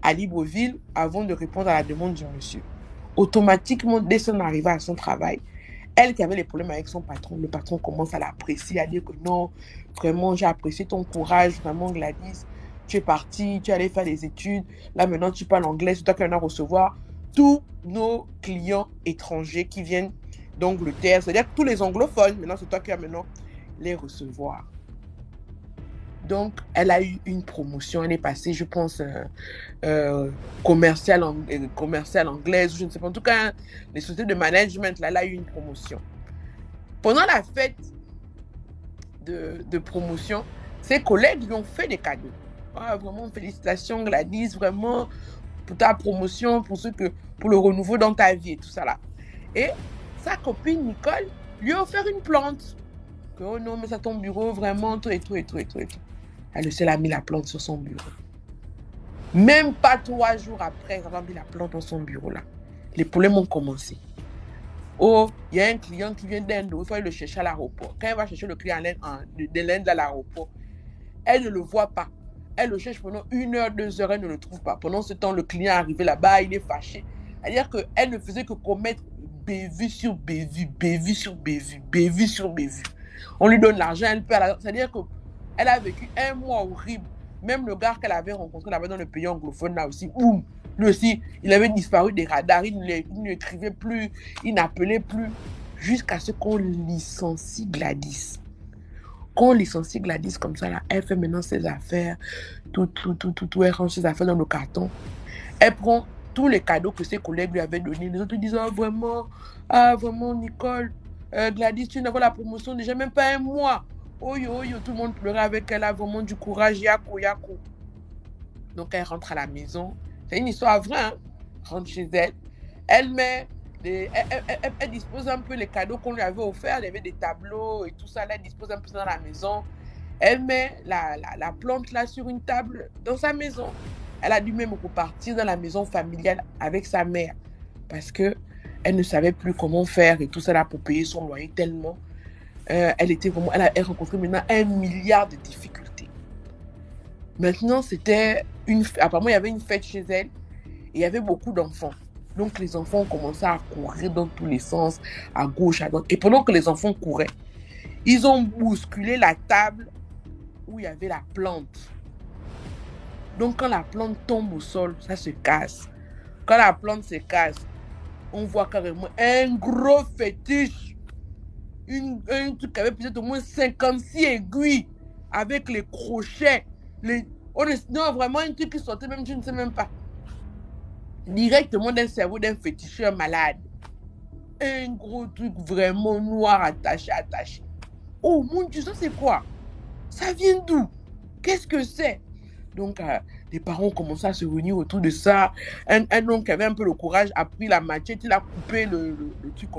à Libreville avant de répondre à la demande du monsieur. Automatiquement, dès son arrivée à son travail, elle qui avait les problèmes avec son patron, le patron commence à l'apprécier, à dire que non, vraiment, j'ai apprécié ton courage, vraiment Gladys, tu es partie, tu es allée faire des études, là maintenant tu parles anglais, c'est toi qui vas recevoir tous nos clients étrangers qui viennent d'Angleterre, c'est-à-dire tous les anglophones, maintenant c'est toi qui vas maintenant les recevoir. Donc, elle a eu une promotion, elle est passée, je pense, commerciale anglaise, je ne sais pas, en tout cas, les sociétés de management, là, elle a eu une promotion. Pendant la fête de promotion, ses collègues lui ont fait des cadeaux. Ah, vraiment, félicitations Gladys, vraiment, pour ta promotion, pour le renouveau dans ta vie et tout ça là. Et sa copine Nicole lui a offert une plante. Que, oh non, mais ça ton bureau, vraiment, tout et tout et tout et tout et tout. Elle a mis la plante sur son bureau. Même pas 3 jours après, elle a mis la plante dans son bureau là. Les problèmes ont commencé. Oh, il y a un client qui vient d'Inde, il faut aller le chercher à l'aéroport. Quand elle va chercher le client de l'Inde à l'aéroport, elle ne le voit pas. Elle le cherche pendant 1 heure, 2 heures, elle ne le trouve pas. Pendant ce temps, le client est arrivé là-bas, il est fâché. C'est-à-dire qu'elle ne faisait que commettre bévue sur bévue, bévue sur bévue, bévue sur bévue. On lui donne l'argent, elle perd l'argent. C'est-à-dire qu'elle a vécu 1 mois horrible. Même le gars qu'elle avait rencontré là-bas dans le pays anglophone, là aussi, boum, lui aussi, il avait disparu des radars, il n'écrivait plus, il n'appelait plus, jusqu'à ce qu'on licencie Gladys. Quand on licencie Gladys comme ça, là, elle fait maintenant ses affaires, tout, elle range ses affaires dans le carton. Elle prend tous les cadeaux que ses collègues lui avaient donnés. Les autres disent, vraiment, Nicole, Gladys, tu n'as pas la promotion déjà même pas 1 mois. Oh yo, tout le monde pleurait avec elle, a vraiment du courage, yako. Donc elle rentre à la maison. C'est une histoire vraie, hein? Rentre chez elle. Elle dispose un peu les cadeaux qu'on lui avait offerts. Il y avait des tableaux et tout ça. Là, elle dispose un peu ça dans la maison. Elle met la plante là sur une table dans sa maison. Elle a dû même repartir dans la maison familiale avec sa mère parce qu'elle ne savait plus comment faire et tout ça là pour payer son loyer tellement. Elle rencontrait maintenant 1 milliard de difficultés. Maintenant, apparemment, il y avait une fête chez elle et il y avait beaucoup d'enfants. Donc, les enfants ont commencé à courir dans tous les sens, à gauche, à droite. Et pendant que les enfants couraient, ils ont bousculé la table où il y avait la plante. Donc, quand la plante tombe au sol, ça se casse. Quand la plante se casse, on voit carrément un gros fétiche. Un truc qui avait peut-être au moins 56 aiguilles avec les crochets. Non, vraiment un truc qui sortait même, je ne sais même pas. Directement d'un cerveau d'un féticheur malade. Un gros truc vraiment noir attaché. Oh mon Dieu, ça c'est quoi? Ça vient d'où? Qu'est-ce que c'est? Donc, les parents ont commencé à se réunir autour de ça. Un homme qui avait un peu le courage a pris la machette, il a coupé le truc.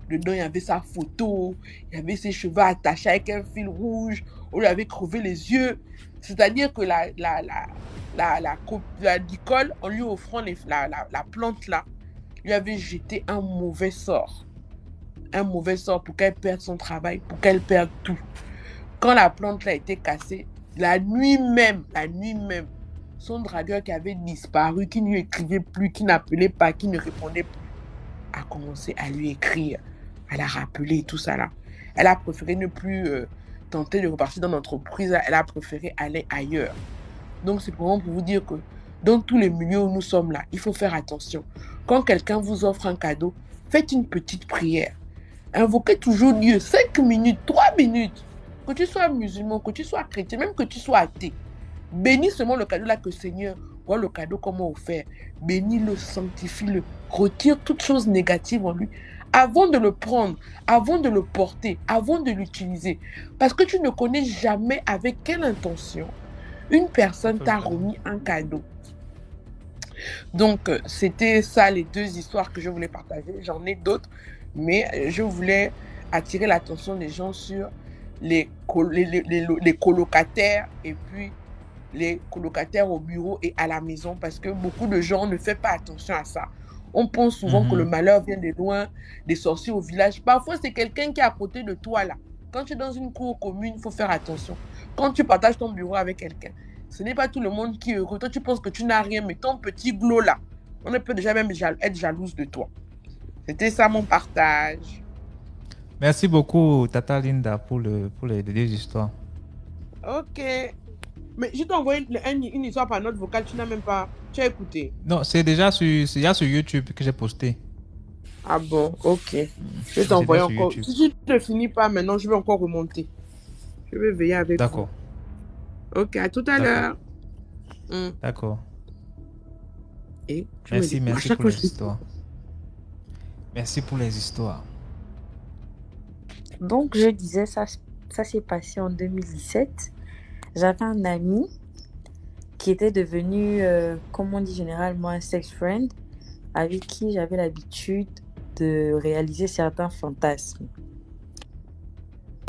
Dedans, il y avait sa photo, il y avait ses cheveux attachés avec un fil rouge, on lui avait crevé les yeux. C'est-à-dire que la Nicole, en lui offrant la plante là, lui avait jeté un mauvais sort. Un mauvais sort pour qu'elle perde son travail, pour qu'elle perde tout. Quand la plante là a été cassée, la nuit même, son dragueur qui avait disparu, qui ne lui écrivait plus, qui n'appelait pas, qui ne répondait plus, a commencé à lui écrire, à la rappeler, tout ça là. Elle a préféré ne plus tenter de repartir dans l'entreprise, elle a préféré aller ailleurs. Donc c'est vraiment pour vous dire que dans tous les milieux où nous sommes là, il faut faire attention. Quand quelqu'un vous offre un cadeau, faites une petite prière. Invoquez toujours Dieu, 5 minutes, 3 minutes. Que tu sois musulman, que tu sois chrétien, même que tu sois athée. Bénis seulement le cadeau là que Seigneur voit le cadeau comment offert. Bénis-le, sanctifie-le. Retire toute chose négative en lui. Avant de le prendre, avant de le porter, avant de l'utiliser. Parce que tu ne connais jamais avec quelle intention une personne t'a remis un cadeau. Donc, c'était ça les 2 histoires que je voulais partager. J'en ai d'autres, mais je voulais attirer l'attention des gens sur les colocataires et puis les colocataires au bureau et à la maison parce que beaucoup de gens ne font pas attention à ça. On pense souvent que le malheur vient de loin, des sorciers au village. Parfois, c'est quelqu'un qui est à côté de toi là. Quand tu es dans une cour commune, il faut faire attention. Quand tu partages ton bureau avec quelqu'un, ce n'est pas tout le monde qui est heureux. Toi, tu penses que tu n'as rien, mais ton petit glow là, on peut déjà même être jalouse de toi. C'était ça mon partage. Merci beaucoup, Tata Linda, pour les 2 histoires. Ok. Mais je t'ai envoyé une histoire par note vocale, tu n'as même pas... Tu as écouté? Non, c'est déjà sur YouTube que j'ai posté. Ah bon, ok. Je vais t'envoyer encore. Si tu ne finis pas maintenant, je vais encore remonter. Je vais veiller avec vous. D'accord. Ok, à tout à l'heure. D'accord. Et merci pour les histoires. Merci pour les histoires. Donc, je disais, ça s'est passé en 2017. J'avais un ami qui était devenu, comme on dit généralement, un sex friend, avec qui j'avais l'habitude de réaliser certains fantasmes.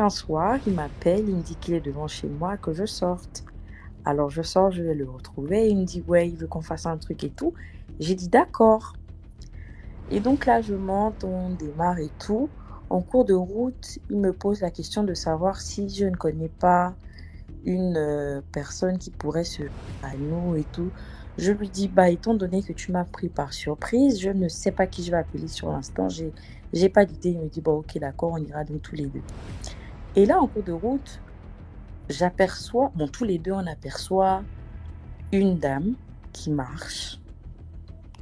Un soir, il m'appelle, il me dit qu'il est devant chez moi, que je sorte. Alors je sors, je vais le retrouver, il me dit ouais, il veut qu'on fasse un truc et tout. J'ai dit d'accord. Et donc là, je monte, on démarre et tout. En cours de route, il me pose la question de savoir si je ne connais pas une personne qui pourrait se à nous et tout. Je lui dis, bah, étant donné que tu m'as pris par surprise, je ne sais pas qui je vais appeler sur l'instant. J'ai pas d'idée. Il me dit, bon, ok, d'accord, on ira donc tous les deux. Et là, en cours de route, j'aperçois, bon, tous les deux, on aperçoit une dame qui marche.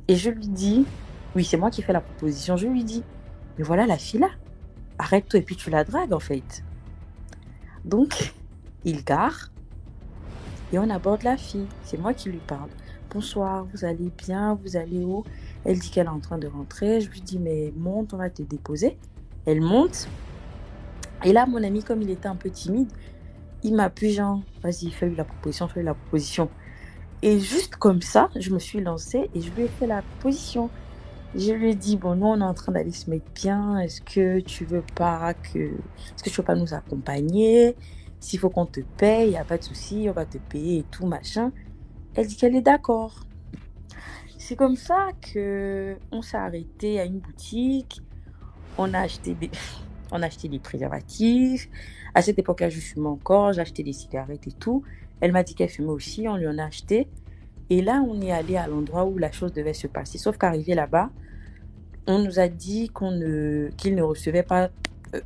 Et je lui dis, oui, c'est moi qui fais la proposition. Je lui dis, mais voilà la fille là. Arrête-toi et puis tu la dragues en fait. Donc, il gare et on aborde la fille. C'est moi qui lui parle. Bonsoir, vous allez bien? Vous allez où? Elle dit qu'elle est en train de rentrer. Je lui dis, mais monte, on va te déposer. Elle monte. Et là, mon ami, comme il était un peu timide, il m'appuie genre, vas-y, fais-lui la proposition, fais-lui la proposition. Et juste comme ça, je me suis lancée et je lui ai fait la proposition. Je lui ai dit, bon, nous, on est en train d'aller se mettre bien. Est-ce que tu veux pas nous accompagner? S'il faut qu'on te paye, il n'y a pas de souci, on va te payer et tout, machin. Elle dit qu'elle est d'accord. C'est comme ça qu'on s'est arrêté à une boutique. On a acheté des préservatifs. À cette époque-là, je fumais encore. J'ai acheté des cigarettes et tout. Elle m'a dit qu'elle fumait aussi. On lui en a acheté. Et là, on est allé à l'endroit où la chose devait se passer. Sauf qu'arrivé là-bas, on nous a dit qu'il ne recevait pas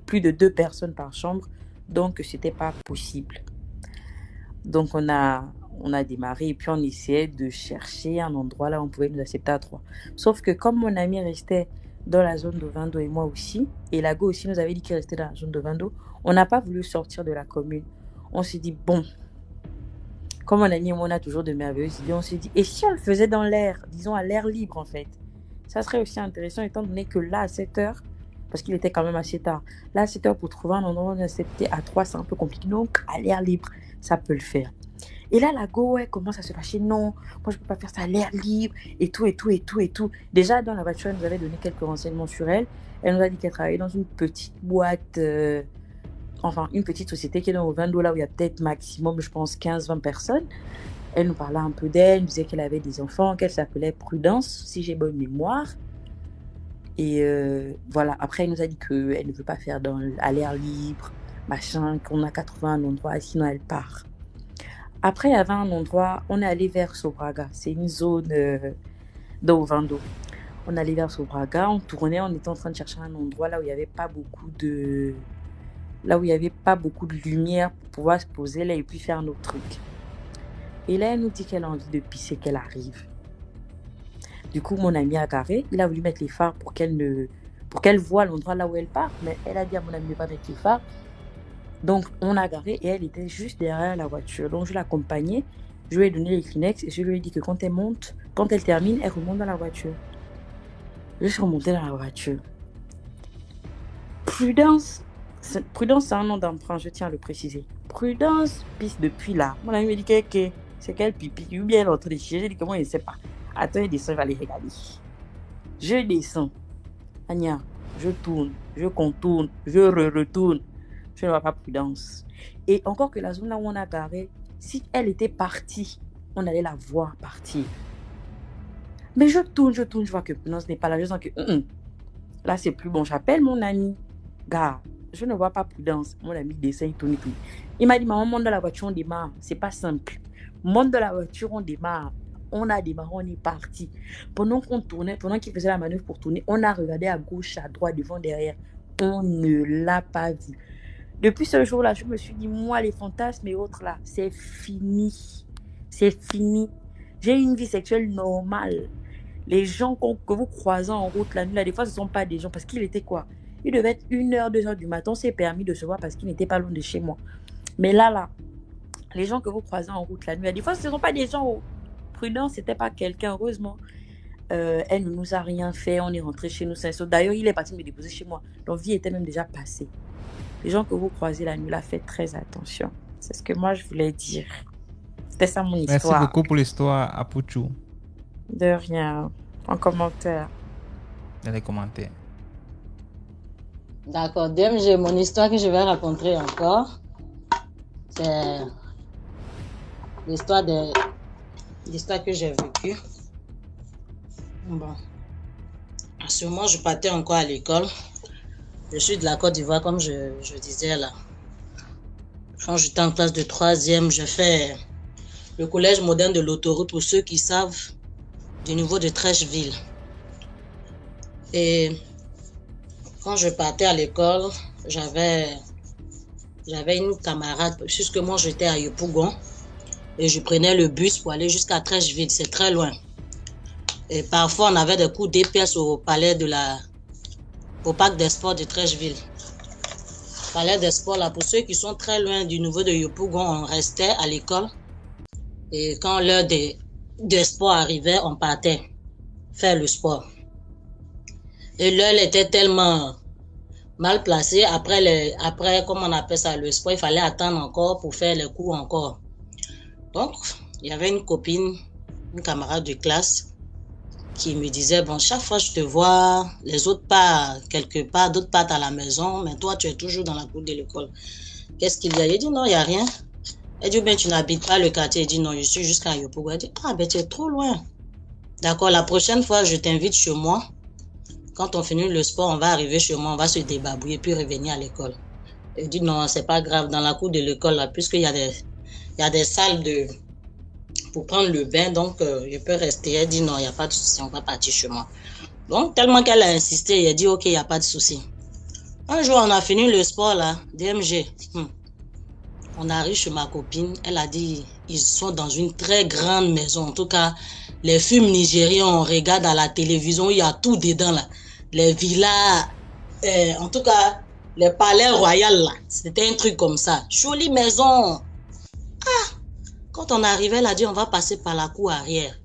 plus de 2 personnes par chambre. Donc, c'était pas possible. Donc, on a démarré et puis on essayait de chercher un endroit là où on pouvait nous accepter à 3. Sauf que comme mon ami restait dans la zone de Vando et moi aussi, et Lago aussi nous avait dit qu'il restait dans la zone de Vando, on n'a pas voulu sortir de la commune. On s'est dit, bon, comme mon ami et moi, on a toujours de merveilleuses idées, on s'est dit, et si on le faisait dans l'air, disons à l'air libre en fait, ça serait aussi intéressant étant donné que là, à 7 heures, parce qu'il était quand même assez tard, là, à 7 heures pour trouver un endroit où on acceptait à 3, c'est un peu compliqué, donc à l'air libre, ça peut le faire. Et là, la go, elle commence à se fâcher. Non, moi, je ne peux pas faire ça à l'air libre et tout, et tout, et tout, et tout. Déjà, dans la voiture, elle nous avait donné quelques renseignements sur elle. Elle nous a dit qu'elle travaillait dans une petite boîte, une petite société qui est dans au Vando, là où il y a peut-être maximum, je pense, 15-20 personnes. Elle nous parlait un peu d'elle, elle nous disait qu'elle avait des enfants, qu'elle s'appelait Prudence, si j'ai bonne mémoire. Et voilà, après, elle nous a dit qu'elle ne veut pas faire à l'air libre, machin, qu'on a qu'à trouver un endroit, sinon elle part. Après, il y avait un endroit, on est allé vers Sobraga. C'est une zone d'Ovando. On est allé vers Sobraga, on tournait, on était en train de chercher un endroit là où il n'y avait pas beaucoup de lumière pour pouvoir se poser là et puis faire notre truc. Et là, elle nous dit qu'elle a envie de pisser, qu'elle arrive. Du coup, mon ami a garé, il a voulu mettre les phares pour qu'elle voie l'endroit là où elle part, mais elle a dit à mon ami de ne pas mettre les phares. Donc, on a garé et elle était juste derrière la voiture. Donc, je l'accompagnais, je lui ai donné les Kleenex et je lui ai dit que quand elle termine, elle remonte dans la voiture. Je suis remontée dans la voiture. Prudence, c'est un nom d'emprunt, je tiens à le préciser. Prudence pisse depuis là. Mon ami me dit que c'est quel pipi, ou bien elle est en train de chier. J'ai dit comment il ne sait pas. Attends, il descend, il va les regarder. Je descends. Anya, je tourne, je contourne, je retourne. Je ne vois pas Prudence. Et encore que la zone là où on a garé, si elle était partie, on allait la voir partir. Mais je tourne, je vois que Prudence n'est pas là. Je sens que là, c'est plus bon. J'appelle mon ami. Gars, je ne vois pas Prudence. Mon ami descend, il tourne. Il m'a dit, maman, monte dans la voiture, on démarre. C'est pas simple. Monte dans la voiture, on démarre. On a démarré, on est parti. Pendant qu'on tournait, pendant qu'il faisait la manœuvre pour tourner, on a regardé à gauche, à droite, devant, derrière. On ne l'a pas vu. Depuis ce jour-là, je me suis dit, moi, les fantasmes et autres là, c'est fini. C'est fini. J'ai une vie sexuelle normale. Les gens que vous croisez en route la nuit, là, des fois, ce ne sont pas des gens. Parce qu'il était quoi? Il devait être 1h, 2h du matin. On s'est permis de se voir parce qu'il n'était pas loin de chez moi. Mais là, les gens que vous croisez en route la nuit, là, des fois, ce ne sont pas des gens prudents. Ce n'était pas quelqu'un, heureusement. Elle ne nous a rien fait. On est rentré chez nous. D'ailleurs, il est parti me déposer chez moi. Donc, vie était même déjà passée. Les gens que vous croisez la nuit, là, faites très attention. C'est ce que moi, je voulais dire. C'était ça mon Merci histoire. beaucoup pour l'histoire à Pouchou De rien. En commentaire. dans les commentaires. D'accord, DMG, mon histoire que je vais raconter encore, c'est l'histoire que j'ai vécue. Bon, à ce moment, je partais encore à l'école. Je suis de la Côte d'Ivoire, comme je disais là. Quand j'étais en classe de 3e, je fais le collège moderne de l'autoroute, pour ceux qui savent, du niveau de Trècheville. Et quand je partais à l'école, j'avais une camarade, puisque moi j'étais à Yopougon, et je prenais le bus pour aller jusqu'à Trècheville, c'est très loin. Et parfois on avait des cours d'EPS au parc des sports de Trècheville. Palais des sports là, pour ceux qui sont très loin du niveau de Yopougon, on restait à l'école. Et quand l'heure des sports arrivait, on partait faire le sport. Et l'heure était tellement mal placée. Après, comment on appelle ça, le sport, il fallait attendre encore pour faire les cours encore. Donc, il y avait une copine, une camarade de classe, qui me disait, bon, chaque fois je te vois, les autres partent quelque part, d'autres partent à la maison, mais toi, tu es toujours dans la cour de l'école. Qu'est-ce qu'il y a? Il dit, non, il n'y a rien. Elle dit, ben, tu n'habites pas le quartier. Il dit, non, je suis jusqu'à Yopougon. Elle dit, ah, ben, tu es trop loin. D'accord, la prochaine fois, je t'invite chez moi. Quand on finit le sport, on va arriver chez moi, on va se débarbouiller, puis revenir à l'école. Elle dit, non, c'est pas grave, dans la cour de l'école, là, puisqu'il y a des salles pour prendre le bain, donc je peux rester. Elle dit, non, il n'y a pas de souci, on va partir chez moi. Donc, tellement qu'elle a insisté, elle dit, ok, il n'y a pas de souci. Un jour, on a fini le sport, là, DMG. On arrive chez ma copine, elle a dit, ils sont dans une très grande maison. En tout cas, les films nigériens, on regarde à la télévision, il y a tout dedans, là. Les villas, en tout cas, les palais royaux, là. C'était un truc comme ça. Jolie maison. Quand on arrivait, elle a dit, on va passer par la cour arrière.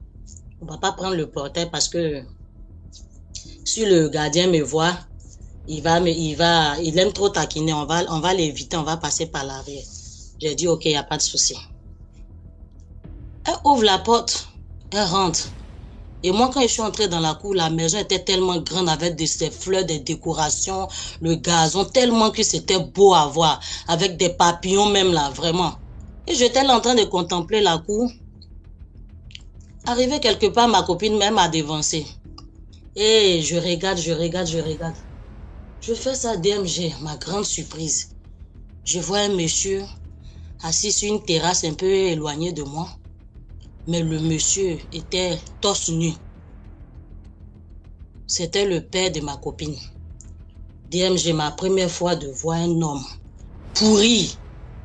On va pas prendre le portail parce que si le gardien me voit, il aime trop taquiner. On va l'éviter, on va passer par l'arrière. J'ai dit, ok, il n'y a pas de souci. Elle ouvre la porte, elle rentre. Et moi, quand je suis entrée dans la cour, la maison était tellement grande avec ces fleurs, des décorations, le gazon, tellement que c'était beau à voir, avec des papillons même là, vraiment. Et j'étais là en train de contempler la cour. Arrivé quelque part, ma copine même a dévancé. Et je regarde. Je fais ça DMG, ma grande surprise. Je vois un monsieur assis sur une terrasse un peu éloignée de moi. Mais le monsieur était torse nu. C'était le père de ma copine. DMG, ma première fois de voir un homme pourri.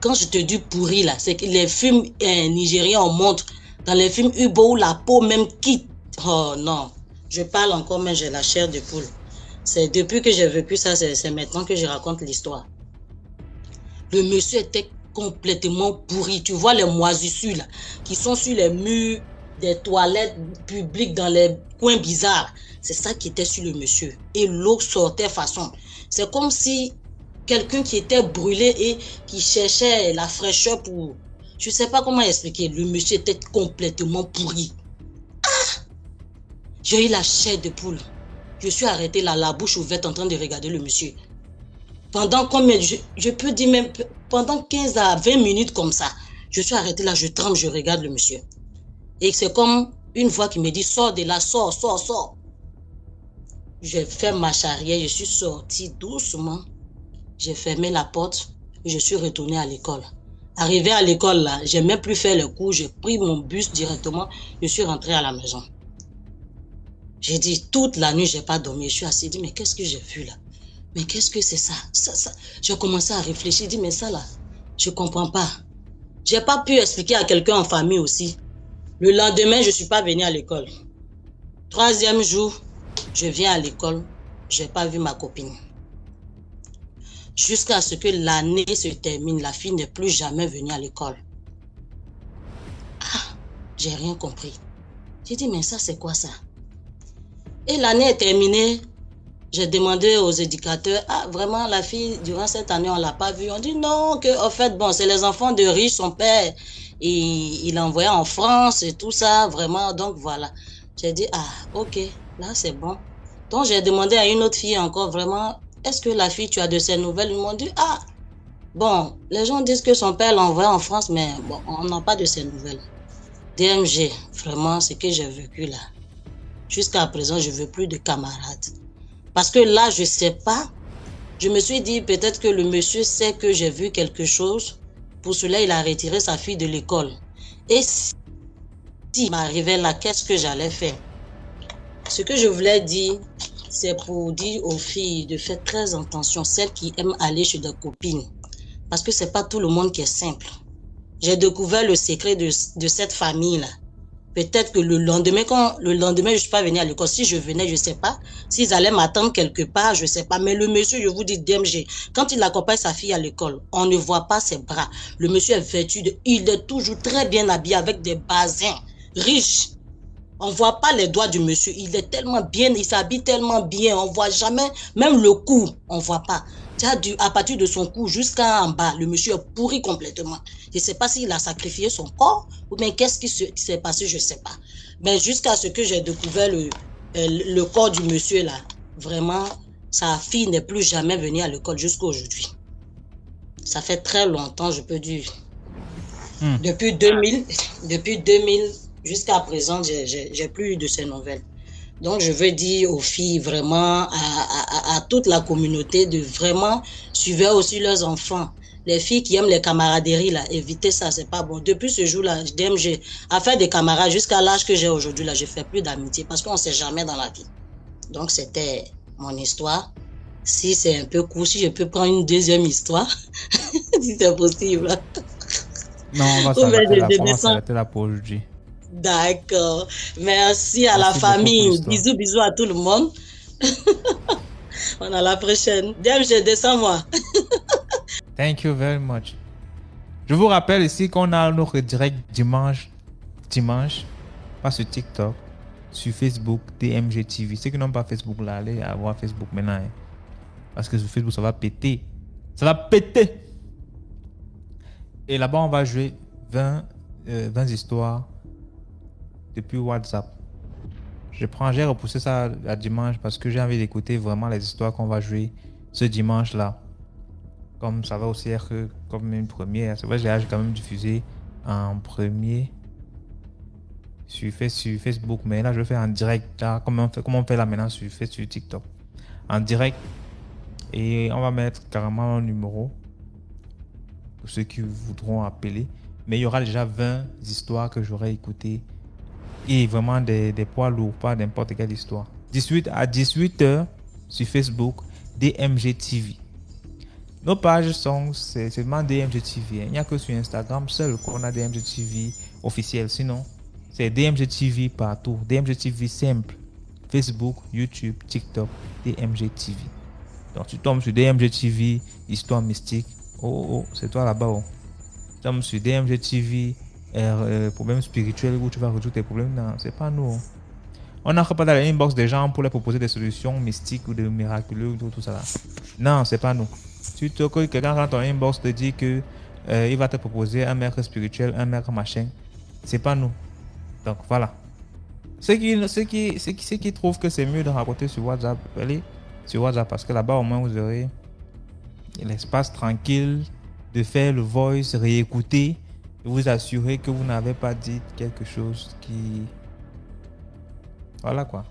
Quand je te dis pourri là, c'est que les films nigériens on montre. Dans les films Hugo où la peau même quitte. Oh non, je parle encore mais j'ai la chair de poule. C'est depuis que j'ai vécu ça, c'est maintenant que je raconte l'histoire. Le monsieur était complètement pourri. Tu vois les moisissures là, qui sont sur les murs des toilettes publiques dans les coins bizarres. C'est ça qui était sur le monsieur. Et l'eau sortait façon. C'est comme si quelqu'un qui était brûlé et qui cherchait la fraîcheur pour... Je ne sais pas comment expliquer. Le monsieur était complètement pourri. Ah! J'ai eu la chair de poule. Je suis arrêtée là, la bouche ouverte en train de regarder le monsieur. Pendant combien, je peux dire même, pendant 15 à 20 minutes comme ça, je suis arrêtée là, je tremble, je regarde le monsieur. Et c'est comme une voix qui me dit, sors de là, sors. J'ai fait marche arrière, je suis sortie doucement. J'ai fermé la porte et je suis retournée à l'école. Arrivé à l'école là, j'ai même plus fait le cours, j'ai pris mon bus directement, je suis rentrée à la maison. J'ai dit, toute la nuit, j'ai pas dormi. Je suis assise, dit, mais qu'est-ce que j'ai vu là? Mais qu'est-ce que c'est ça? J'ai commencé à réfléchir, dit, mais ça là, je comprends pas. J'ai pas pu expliquer à quelqu'un en famille aussi. Le lendemain, je suis pas venue à l'école. 3e jour, je viens à l'école, j'ai pas vu ma copine. Jusqu'à ce que l'année se termine, la fille n'est plus jamais venue à l'école. Ah, j'ai rien compris. J'ai dit, mais ça c'est quoi ça? Et l'année est terminée, j'ai demandé aux éducateurs, ah vraiment la fille, durant cette année, on ne l'a pas vue. On dit non, que en fait, bon, c'est les enfants de riches, son père, Et il envoyait en France et tout ça, vraiment. Donc, voilà. J'ai dit, ah, ok, là, c'est bon. Donc, j'ai demandé à une autre fille encore, vraiment, est-ce que la fille, tu as de ses nouvelles? Ils m'ont dit, ah, bon, les gens disent que son père l'envoie en France, mais bon, on n'a pas de ses nouvelles. DMG, vraiment, ce que j'ai vécu là. Jusqu'à présent, je ne veux plus de camarades. Parce que là, je ne sais pas. Je me suis dit peut-être que le monsieur sait que j'ai vu quelque chose. Pour cela, il a retiré sa fille de l'école. Et s'il m'arrivait là, qu'est-ce que j'allais faire? Ce que je voulais dire, c'est pour dire aux filles de faire très attention, celles qui aiment aller chez des copines. Parce que ce n'est pas tout le monde qui est simple. J'ai découvert le secret de cette famille-là. Peut-être que le lendemain, je ne suis pas venue à l'école. Si je venais, je ne sais pas. S'ils allaient m'attendre quelque part, je ne sais pas. Mais le monsieur, je vous dis, DMG, quand il accompagne sa fille à l'école, on ne voit pas ses bras. Le monsieur est vêtu, il est toujours très bien habillé avec des basins riches. On ne voit pas les doigts du monsieur. Il est tellement bien, il s'habille tellement bien. On ne voit jamais, même le cou, on ne voit pas. À partir de son cou jusqu'en bas, le monsieur est pourri complètement. Je ne sais pas s'il a sacrifié son corps ou bien qu'est-ce qui s'est passé, je ne sais pas. Mais jusqu'à ce que j'ai découvert le corps du monsieur là, vraiment, sa fille n'est plus jamais venue à l'école jusqu'à aujourd'hui. Ça fait très longtemps, je peux dire. Depuis 2000 jusqu'à présent, j'ai plus eu de ces nouvelles. Donc, je veux dire aux filles, vraiment, à toute la communauté, de vraiment suivre aussi leurs enfants. Les filles qui aiment les camaraderies, là, évitez ça, c'est pas bon. Depuis ce jour-là, DMG, à faire des camarades jusqu'à l'âge que j'ai aujourd'hui, là, je fais plus d'amitié parce qu'on ne sait jamais dans la vie. Donc, c'était mon histoire. Si c'est un peu court, si je peux prendre une deuxième histoire, si c'est possible. Non, on va s'arrêter là pour aujourd'hui. D'accord. Merci à la famille. Bisous, bisous à tout le monde. On a la prochaine. DMG, descends-moi. Thank you very much. Je vous rappelle ici qu'on a notre direct dimanche, pas sur TikTok, sur Facebook, DMG TV. Ceux qui n'ont pas Facebook là, allez avoir Facebook maintenant. Hein. Parce que sur Facebook, ça va péter. Ça va péter. Et là-bas, on va jouer 20 histoires depuis WhatsApp. J'ai repoussé ça à dimanche parce que j'ai envie d'écouter vraiment les histoires qu'on va jouer ce dimanche-là. Comme ça va aussi être comme une première. C'est vrai, j'ai quand même diffusé en premier sur Facebook, mais là je vais faire en direct, là, comme on fait là maintenant sur TikTok. En direct. Et on va mettre carrément un numéro pour ceux qui voudront appeler. Mais il y aura déjà 20 histoires que j'aurai écoutées. Et vraiment des poids lourds, pas n'importe quelle histoire. À 18h sur Facebook, DMG TV. Nos pages sont seulement DMG TV. Il n'y a que sur Instagram seul qu'on a DMG TV officiel. Sinon, c'est DMG TV partout. DMG TV simple. Facebook, YouTube, TikTok, DMG TV. Donc tu tombes sur DMG TV, histoire mystique. Oh, c'est toi là-bas. Oh. Tu tombes sur DMG TV, problèmes spirituels où tu vas résoudre tes problèmes. Non, c'est pas nous. On n'entre pas dans l'inbox des gens pour leur proposer des solutions mystiques ou de miraculeux ou tout ça là. Non, c'est pas nous. Si quelqu'un rentre dans ton inbox te dit que il va te proposer un maître spirituel, un maître machin, c'est pas nous. Donc voilà. Ceux qui trouvent que c'est mieux de raconter sur WhatsApp, allez sur WhatsApp parce que là-bas au moins vous aurez l'espace tranquille de faire le voice, réécouter et vous assurer que vous n'avez pas dit quelque chose qui... Voilà quoi.